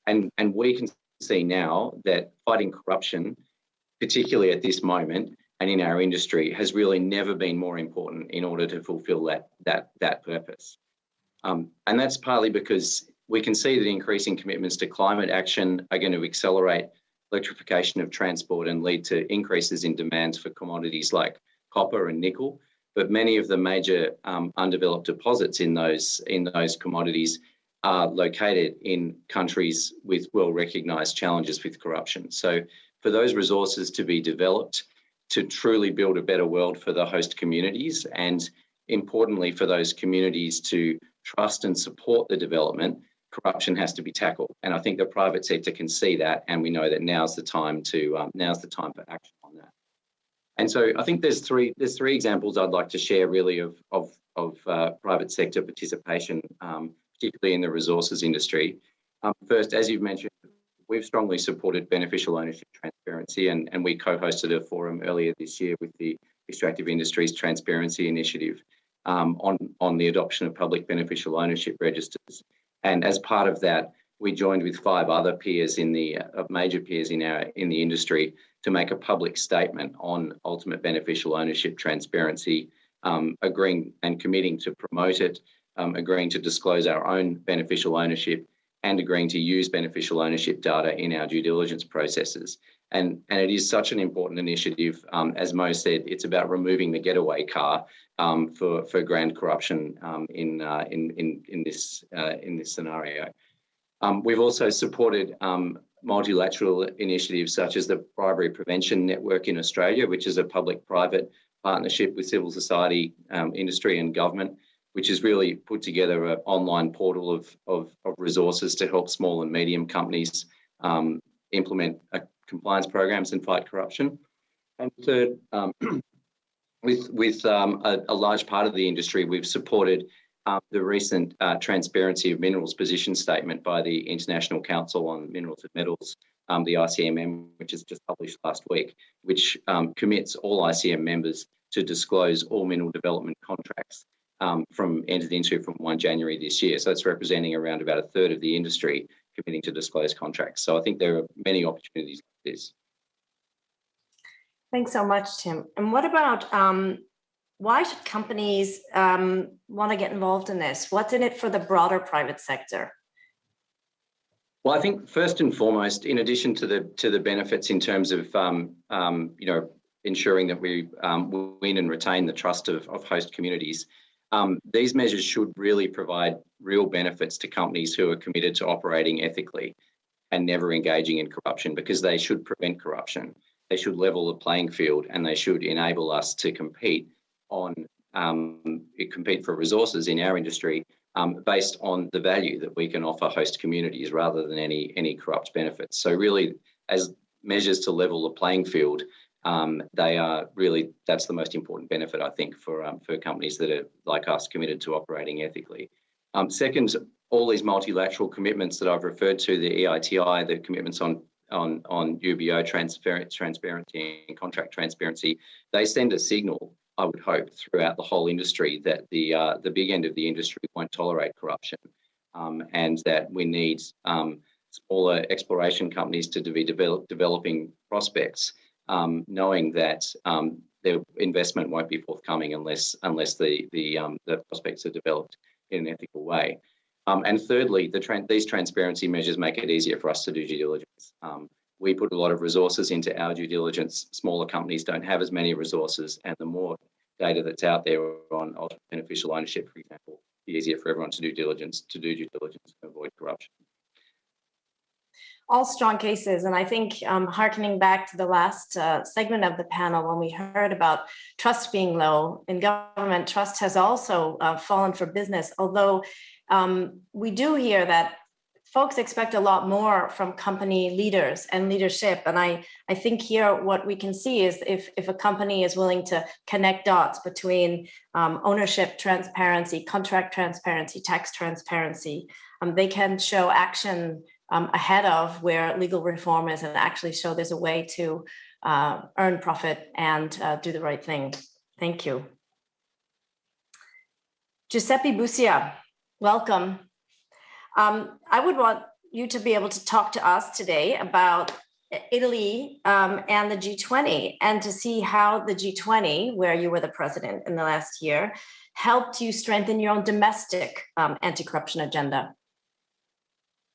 And we can see now that fighting corruption, particularly at this moment and in our industry, has really never been more important in order to fulfill that purpose. And that's partly because we can see that increasing commitments to climate action are going to accelerate electrification of transport and lead to increases in demands for commodities like copper and nickel. But many of the major undeveloped deposits in those commodities are located in countries with well-recognised challenges with corruption. So for those resources to be developed to truly build a better world for the host communities, and importantly for those communities to trust and support the development, corruption has to be tackled. And I think the private sector can see that, and we know that now's the time for action on that. And so I think there's three examples I'd like to share really of private sector participation, particularly in the resources industry. First, as you've mentioned, we've strongly supported beneficial ownership transparency, and we co-hosted a forum earlier this year with the Extractive Industries Transparency Initiative on the adoption of public beneficial ownership registers. And as part of that, we joined with 5 other peers major peers in the industry to make a public statement on ultimate beneficial ownership transparency, agreeing and committing to promote it, agreeing to disclose our own beneficial ownership, and agreeing to use beneficial ownership data in our due diligence processes. And it is such an important initiative. As Mo said, it's about removing the getaway car for grand corruption in this scenario. We've also supported multilateral initiatives such as the Bribery Prevention Network in Australia, which is a public-private partnership with civil society, industry and government, which has really put together an online portal of resources to help small and medium companies implement compliance programs and fight corruption. And third, with a large part of the industry, we've supported the recent Transparency of Minerals position statement by the International Council on Minerals and Metals, the ICMM, which is just published last week, which commits all ICM members to disclose all mineral development contracts entered into from 1 January this year. So it's representing around about a third of the industry committing to disclose contracts. So I think there are many opportunities like this. Thanks so much, Tim. And what about why should companies want to get involved in this? What's in it for the broader private sector? Well, I think first and foremost, in addition to the benefits in terms of ensuring that we win and retain the trust of host communities, these measures should really provide real benefits to companies who are committed to operating ethically and never engaging in corruption, because they should prevent corruption. They should level the playing field, and they should enable us to compete for resources in our industry based on the value that we can offer host communities rather than any corrupt benefits. So really, as measures to level the playing field, that's the most important benefit, I think, for companies that are like us, committed to operating ethically. Second, all these multilateral commitments that I've referred to, the EITI, the commitments on UBO transparency and contract transparency, they send a signal, I would hope, throughout the whole industry that the big end of the industry won't tolerate corruption, and that we need smaller exploration companies to be developing prospects, knowing that their investment won't be forthcoming unless the prospects are developed in an ethical way. And thirdly, these transparency measures make it easier for us to do due diligence. We put a lot of resources into our due diligence. Smaller companies don't have as many resources, and the more data that's out there on ultimate beneficial ownership, for example, the easier for everyone to do due diligence and avoid corruption. All strong cases. And I think hearkening back to the last segment of the panel, when we heard about trust being low in government, trust has also fallen for business, although we do hear that folks expect a lot more from company leaders and leadership. And I think here what we can see is if a company is willing to connect dots between ownership transparency, contract transparency, tax transparency, they can show action ahead of where legal reform is and actually show there's a way to earn profit and do the right thing. Thank you. Giuseppe Busia, welcome. I would want you to be able to talk to us today about Italy and the G20, and to see how the G20, where you were the president in the last year, helped you strengthen your own domestic anti-corruption agenda.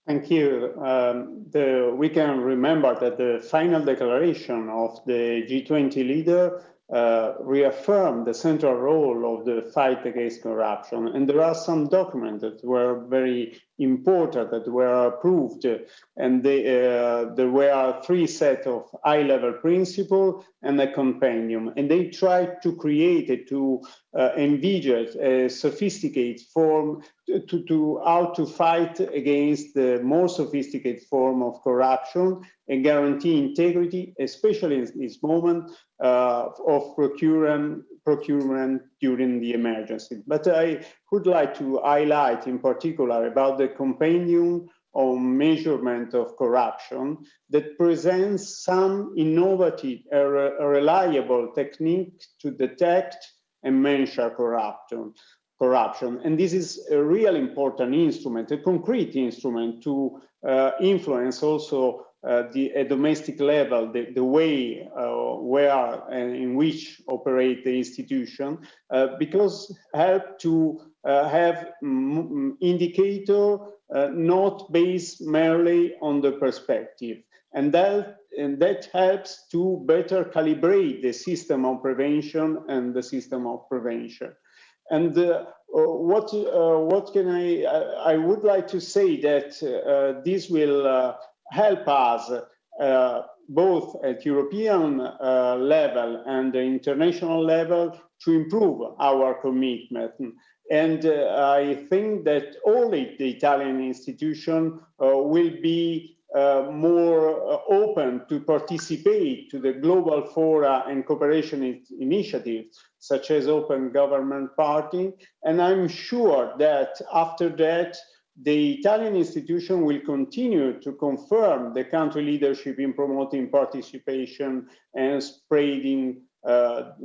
Thank you. We can remember that the final declaration of the G20 leader reaffirmed the central role of the fight against corruption. And there are some documents that were very important that were approved. And there were 3 sets of high-level principles and a compendium. And they tried to create, to envisage a sophisticated form to how to fight against the more sophisticated form of corruption and guarantee integrity, especially in this moment of procurement during the emergency. But I would like to highlight in particular about the compendium on measurement of corruption that presents some innovative, reliable technique to detect and measure corruption. And this is a real important instrument, a concrete instrument to influence also a domestic level, the way where and in which operate the institution, because help to have indicator not based merely on the perspective. And that helps to better calibrate the system of prevention and the system of prevention. And what can I would like to say that this will help us both at European level and the international level to improve our commitment. And I think that all the Italian institutions will be more open to participate to the global fora and cooperation initiatives, such as Open Government Party. And I'm sure that after that, the Italian institution will continue to confirm the country leadership in promoting participation and spreading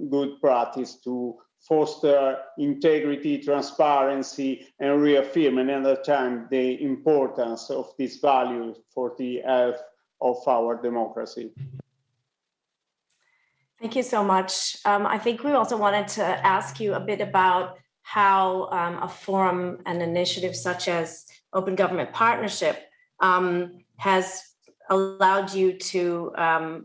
good practice to foster integrity, transparency, and reaffirm another time the importance of these values for the health of our democracy. Thank you so much. I think we also wanted to ask you a bit about how a forum and initiative such as Open Government Partnership has allowed you to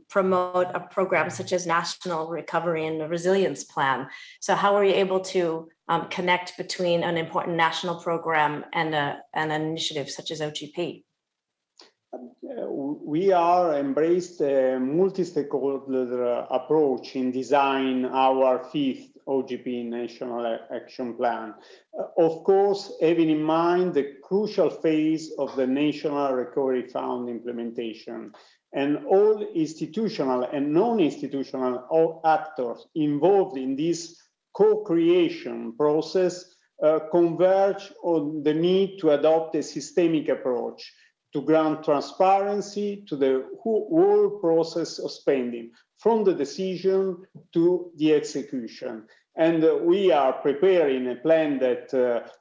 promote a program such as National Recovery and Resilience Plan. So how were you able to connect between an important national program and an initiative such as OGP? We are embraced a multi-stakeholder approach in design our fifth OGP National Action Plan. Of course, having in mind the crucial phase of the National Recovery Fund implementation, and all institutional and non-institutional actors involved in this co-creation process converge on the need to adopt a systemic approach to grant transparency to the whole process of spending, from the decision to the execution. And we are preparing a plan that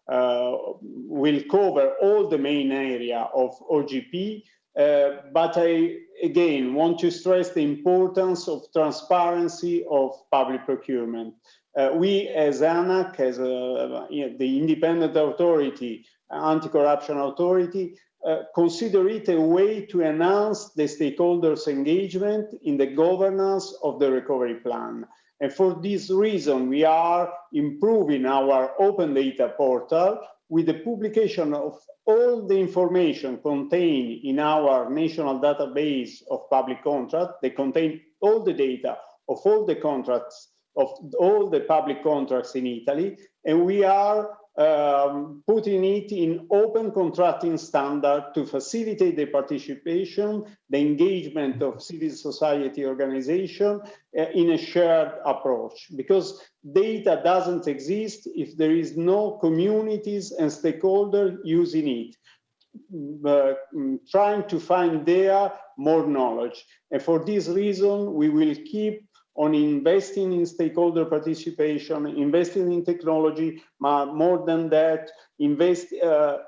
will cover all the main area of OGP, but I, again, want to stress the importance of transparency of public procurement. We as ANAC, as the independent authority, anti-corruption authority, consider it a way to enhance the stakeholders' engagement in the governance of the recovery plan. And for this reason, we are improving our open data portal with the publication of all the information contained in our national database of public contracts. They contain all the data of all the contracts, of all the public contracts in Italy, and we are putting it in open contracting standard to facilitate the participation, the engagement of civil society organization in a shared approach, because data doesn't exist if there is no communities and stakeholders using it, trying to find there more knowledge. And for this reason, we will keep on investing in stakeholder participation, investing in technology, but more than that,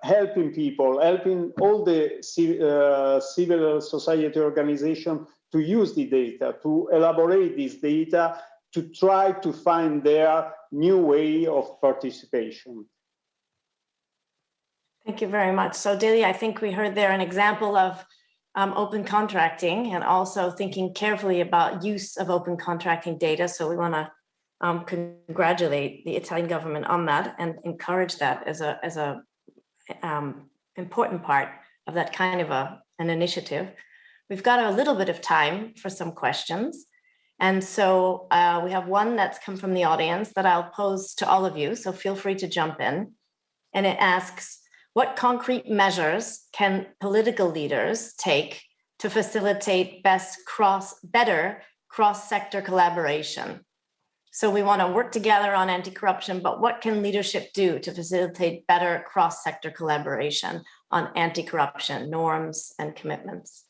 helping people, helping all the civil society organizations to use the data, to elaborate this data, to try to find their new way of participation. Thank you very much. So Delia, I think we heard there an example of open contracting and also thinking carefully about use of open contracting data. So we want to congratulate the Italian government on that and encourage that as a important part of that kind of an initiative. We've got a little bit of time for some questions. And so we have one that's come from the audience that I'll pose to all of you. So feel free to jump in. And it asks, what concrete measures can political leaders take to facilitate better cross-sector collaboration? So we want to work together on anti-corruption, but what can leadership do to facilitate better cross-sector collaboration on anti-corruption norms and commitments?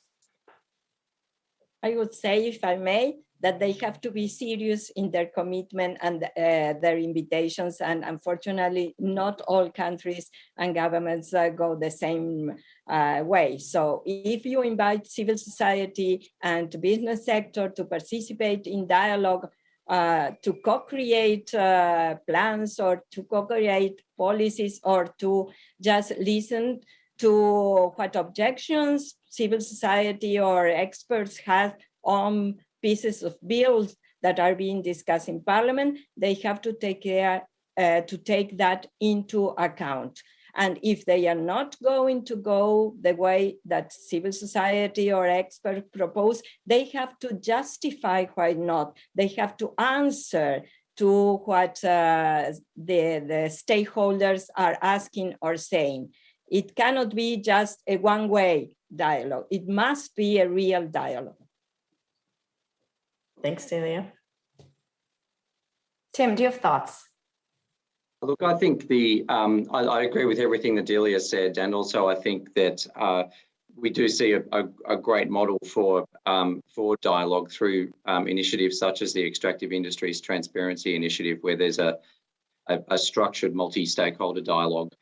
I would say, if I may, that they have to be serious in their commitment and their invitations. And unfortunately, not all countries and governments go the same way. So if you invite civil society and business sector to participate in dialogue, to co-create plans or to co-create policies, or to just listen to what objections civil society or experts have on pieces of bills that are being discussed in Parliament, they have to take care to take that into account. And if they are not going to go the way that civil society or experts propose, they have to justify why not. They have to answer to what the stakeholders are asking or saying. It cannot be just a one-way dialogue. It must be a real dialogue. Thanks, Delia. Tim, do you have thoughts? Look, I think I agree with everything that Delia said, and also I think that we do see a great model for dialogue through initiatives such as the Extractive Industries Transparency Initiative, where there's a structured multi-stakeholder dialogue,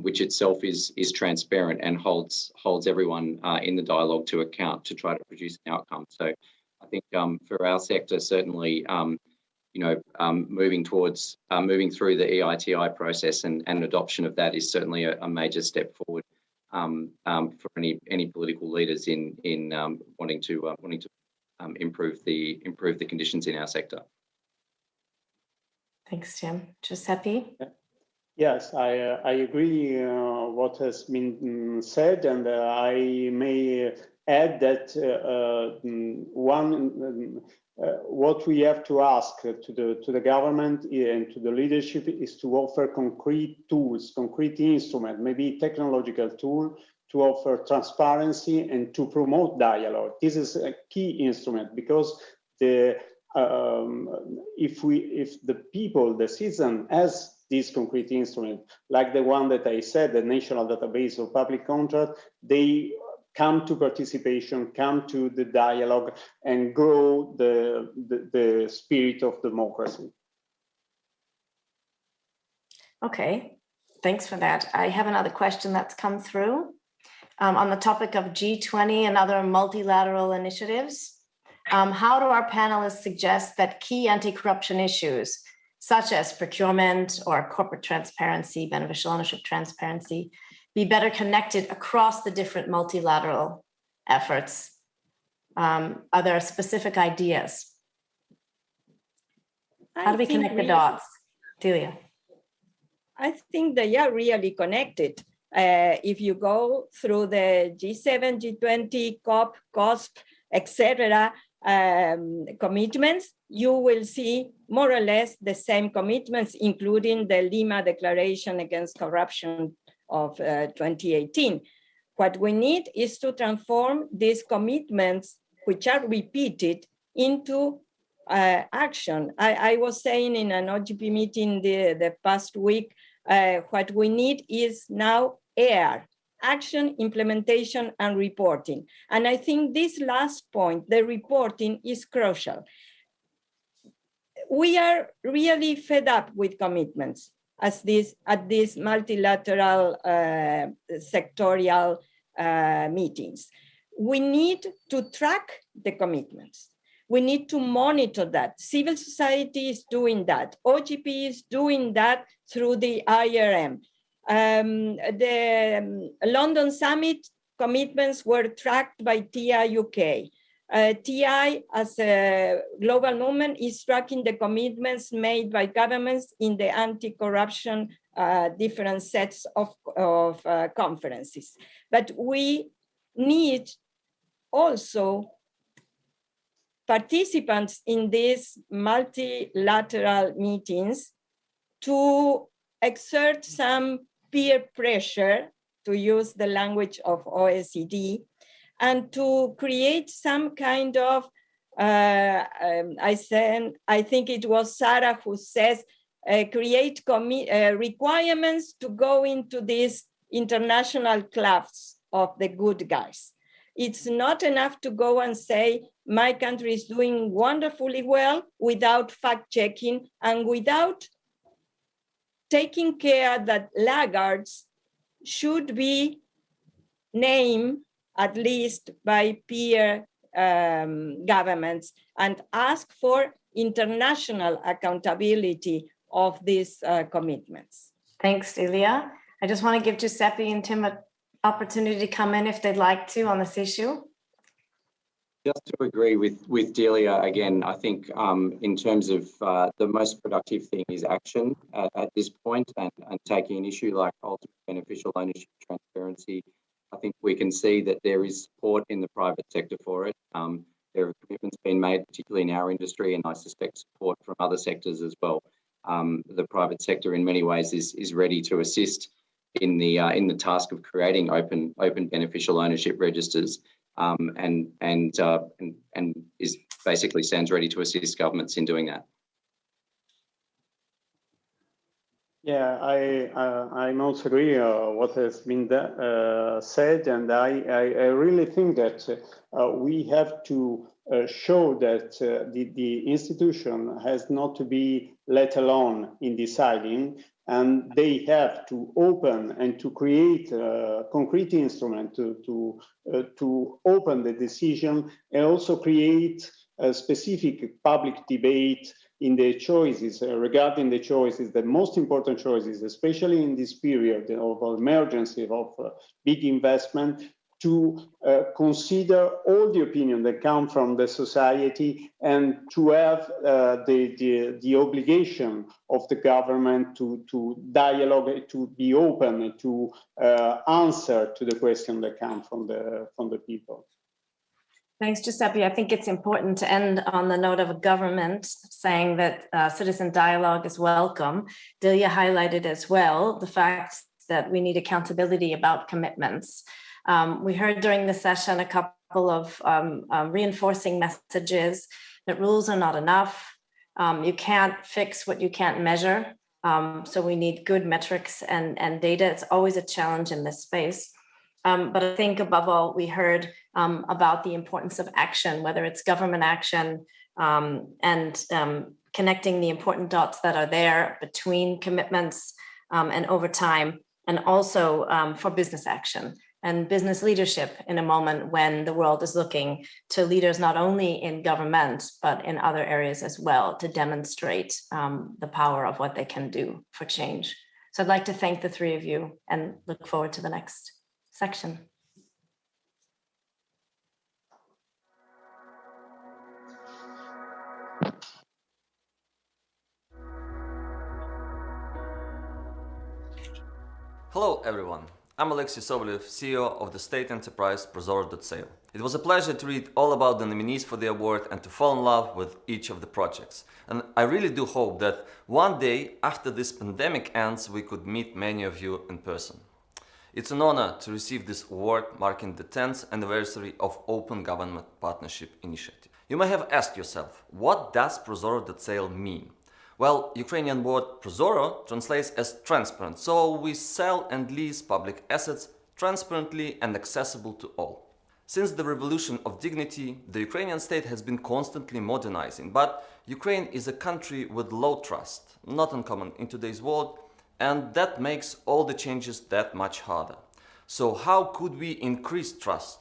which itself is transparent and holds everyone in the dialogue to account to try to produce an outcome. So I think for our sector, certainly, moving through the EITI process and adoption of that is certainly a major step forward for any political leaders in wanting to improve the conditions in our sector. Thanks, Jim. Giuseppe? Yes, I agree what has been said, and I may add that what we have to ask to the government and to the leadership is to offer concrete tools, concrete instrument, maybe technological tool to offer transparency and to promote dialogue. This is a key instrument because if the people, the citizen, has this concrete instrument, like the one that I said, the National Database of Public Contract, they come to participation, come to the dialogue, and grow the spirit of democracy. Okay, thanks for that. I have another question that's come through on the topic of G20 and other multilateral initiatives. How do our panelists suggest that key anti-corruption issues, such as procurement or corporate transparency, beneficial ownership transparency, be better connected across the different multilateral efforts? Are there specific ideas? How do we connect the dots? Delia. I think they are really connected. If you go through the G7, G20, COP, COSP, etc., commitments, you will see more or less the same commitments, including the Lima Declaration Against Corruption of 2018. What we need is to transform these commitments, which are repeated, into action. I was saying in an OGP meeting the past week, what we need is now action, implementation, and reporting. And I think this last point, the reporting, is crucial. We are really fed up with commitments at these multilateral sectorial meetings. We need to track the commitments. We need to monitor that. Civil society is doing that. OGP is doing that through the IRM. The London Summit commitments were tracked by TI UK. TI, as a global movement, is tracking the commitments made by governments in the anti-corruption different sets of conferences. But we need also participants in these multilateral meetings to exert some peer pressure, to use the language of OECD, and to create some kind of, I think it was Sarah who says, create requirements to go into these international clubs of the good guys. It's not enough to go and say, my country is doing wonderfully well without fact-checking and without taking care that laggards should be named at least by peer governments and ask for international accountability of these commitments. Thanks, Delia. I just want to give Giuseppe and Tim an opportunity to come in if they'd like to on this issue. Just to agree with Delia again, I think in terms of the most productive thing is action at this point, and taking an issue like ultimate beneficial ownership transparency. I think we can see that there is support in the private sector for it. There are commitments being made, particularly in our industry, and I suspect support from other sectors as well. The private sector, in many ways, is ready to assist in the task of creating open beneficial ownership registers. And is basically stands ready to assist governments in doing that. Yeah, I most agree what has been said, and I really think that we have to show that the institution has not to be let alone in deciding, and they have to open and to create a concrete instrument to open the decision, and also create a specific public debate in the choices, regarding the choices, the most important choices, especially in this period of emergency, of big investment, to consider all the opinions that come from the society and to have the obligation of the government to dialogue, to be open, to answer to the questions that come from the people. Thanks, Giuseppe. I think it's important to end on the note of a government saying that citizen dialogue is welcome. Delia highlighted as well the fact that we need accountability about commitments. We heard during the session a couple of reinforcing messages that rules are not enough. You can't fix what you can't measure. So we need good metrics and data. It's always a challenge in this space. But I think above all, we heard about the importance of action, whether it's government action and connecting the important dots that are there between commitments and over time, and also for business action and business leadership in a moment when the world is looking to leaders not only in government, but in other areas as well to demonstrate the power of what they can do for change. So I'd like to thank the three of you and look forward to the next section. Hello everyone, I'm Alexei Sobolev, CEO of the state enterprise Prozor.sail. It was a pleasure to read all about the nominees for the award and to fall in love with each of the projects. And I really do hope that one day after this pandemic ends, we could meet many of you in person. It's an honor to receive this award marking the 10th anniversary of Open Government Partnership Initiative. You may have asked yourself, what does Prozor.sail mean? Well, Ukrainian word Prozoro translates as transparent, so we sell and lease public assets transparently and accessible to all. Since the revolution of dignity, the Ukrainian state has been constantly modernizing, but Ukraine is a country with low trust, not uncommon in today's world, and that makes all the changes that much harder. So how could we increase trust?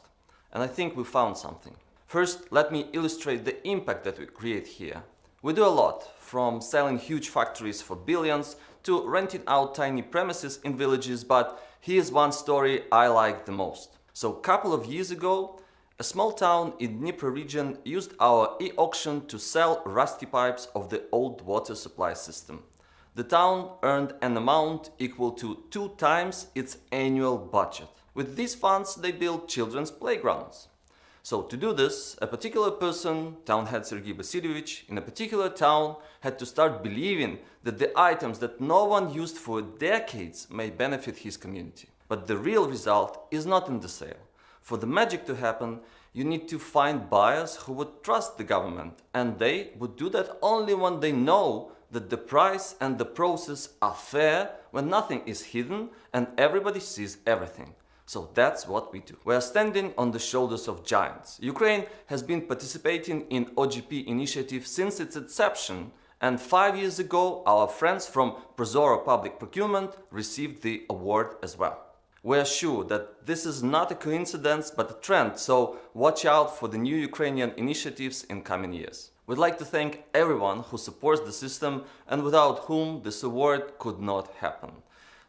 And I think we found something. First, let me illustrate the impact that we create here. We do a lot, from selling huge factories for billions to renting out tiny premises in villages, but here's one story I like the most. So a couple of years ago, a small town in Dnipro region used our e-auction to sell rusty pipes of the old water supply system. The town earned an amount equal to 2 times its annual budget. With these funds, they built children's playgrounds. So to do this, a particular person, town head Sergei Vasilyevich, in a particular town had to start believing that the items that no one used for decades may benefit his community. But the real result is not in the sale. For the magic to happen, you need to find buyers who would trust the government, and they would do that only when they know that the price and the process are fair, when nothing is hidden and everybody sees everything. So that's what we do. We are standing on the shoulders of giants. Ukraine has been participating in OGP initiative since its inception, and 5 years ago our friends from Prozor Public Procurement received the award as well. We are sure that this is not a coincidence but a trend, so watch out for the new Ukrainian initiatives in coming years. We'd like to thank everyone who supports the system and without whom this award could not happen.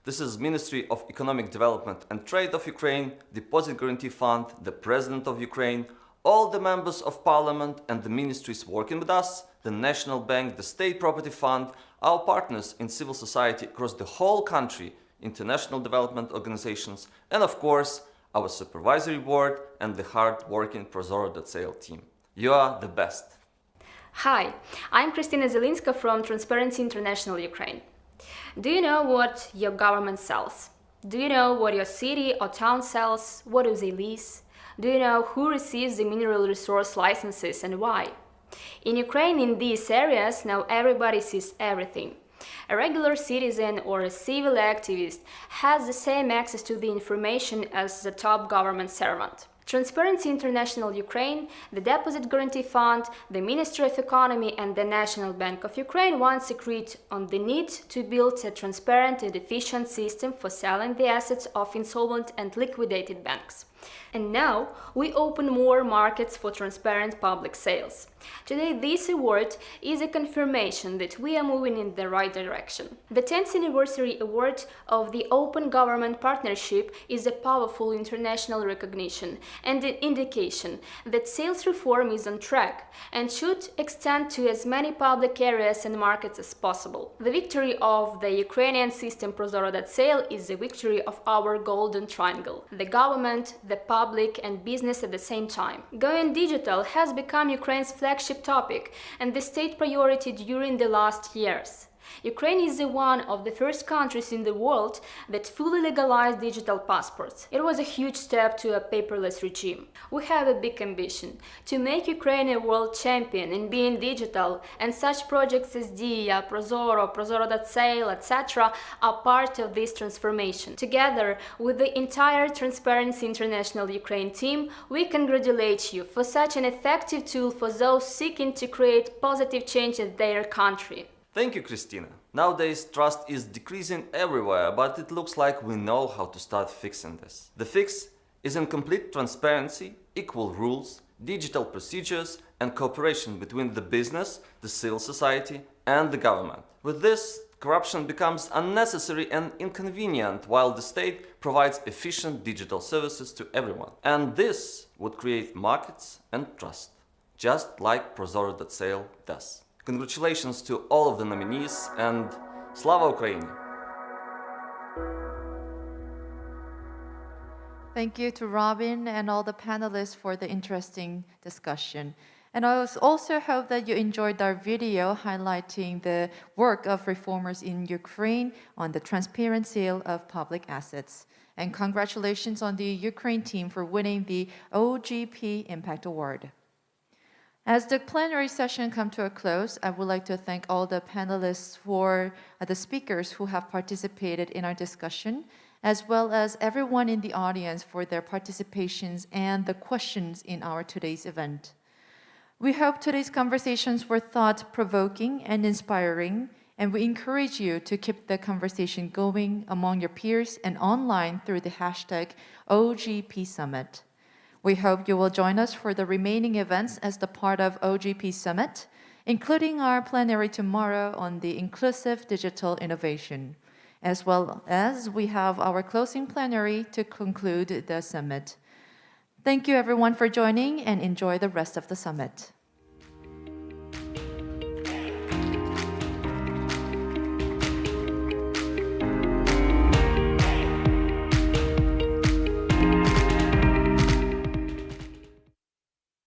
This is Ministry of Economic Development and Trade of Ukraine, Deposit Guarantee Fund, the President of Ukraine, all the members of Parliament and the ministries working with us, the National Bank, the State Property Fund, our partners in civil society across the whole country, international development organizations, and of course, our supervisory board and the hard-working Prozor.sail team. You are the best. Hi, I'm Kristina Zelinska from Transparency International Ukraine. Do you know what your government sells? Do you know what your city or town sells? What do they lease? Do you know who receives the mineral resource licenses and why? In Ukraine, in these areas, now everybody sees everything. A regular citizen or a civil activist has the same access to the information as the top government servant. Transparency International Ukraine, the Deposit Guarantee Fund, the Ministry of Economy and the National Bank of Ukraine once agreed on the need to build a transparent and efficient system for selling the assets of insolvent and liquidated banks. And now we open more markets for transparent public sales. Today, this award is a confirmation that we are moving in the right direction. The 10th anniversary award of the Open Government Partnership is a powerful international recognition and an indication that sales reform is on track and should extend to as many public areas and markets as possible. The victory of the Ukrainian system Prozoro.sale is the victory of our golden triangle: the government, the public and business at the same time. Going digital has become Ukraine's flagship topic and the state priority during the last years. Ukraine is one of the first countries in the world that fully legalized digital passports. It was a huge step to a paperless regime. We have a big ambition to make Ukraine a world champion in being digital, and such projects as DIA, Prozoro, Prozoro.sale, etc. are part of this transformation. Together with the entire Transparency International Ukraine team, we congratulate you for such an effective tool for those seeking to create positive change in their country. Thank you, Christina. Nowadays, trust is decreasing everywhere, but it looks like we know how to start fixing this. The fix is in complete transparency, equal rules, digital procedures, and cooperation between the business, the civil society, and the government. With this, corruption becomes unnecessary and inconvenient, while the state provides efficient digital services to everyone. And this would create markets and trust, just like Prozoro.sale does. Congratulations to all of the nominees, and Slava Ukraini! Thank you to Robin and all the panelists for the interesting discussion. And I also hope that you enjoyed our video highlighting the work of reformers in Ukraine on the transparent sale of public assets. And congratulations on the Ukraine team for winning the OGP Impact Award. As the plenary session comes to a close, I would like to thank all the panelists for the speakers who have participated in our discussion, as well as everyone in the audience for their participations and the questions in our today's event. We hope today's conversations were thought-provoking and inspiring, and we encourage you to keep the conversation going among your peers and online through the hashtag OGP Summit. We hope you will join us for the remaining events as the part of OGP Summit, including our plenary tomorrow on the inclusive digital innovation, as well as we have our closing plenary to conclude the summit. Thank you everyone for joining, and enjoy the rest of the summit.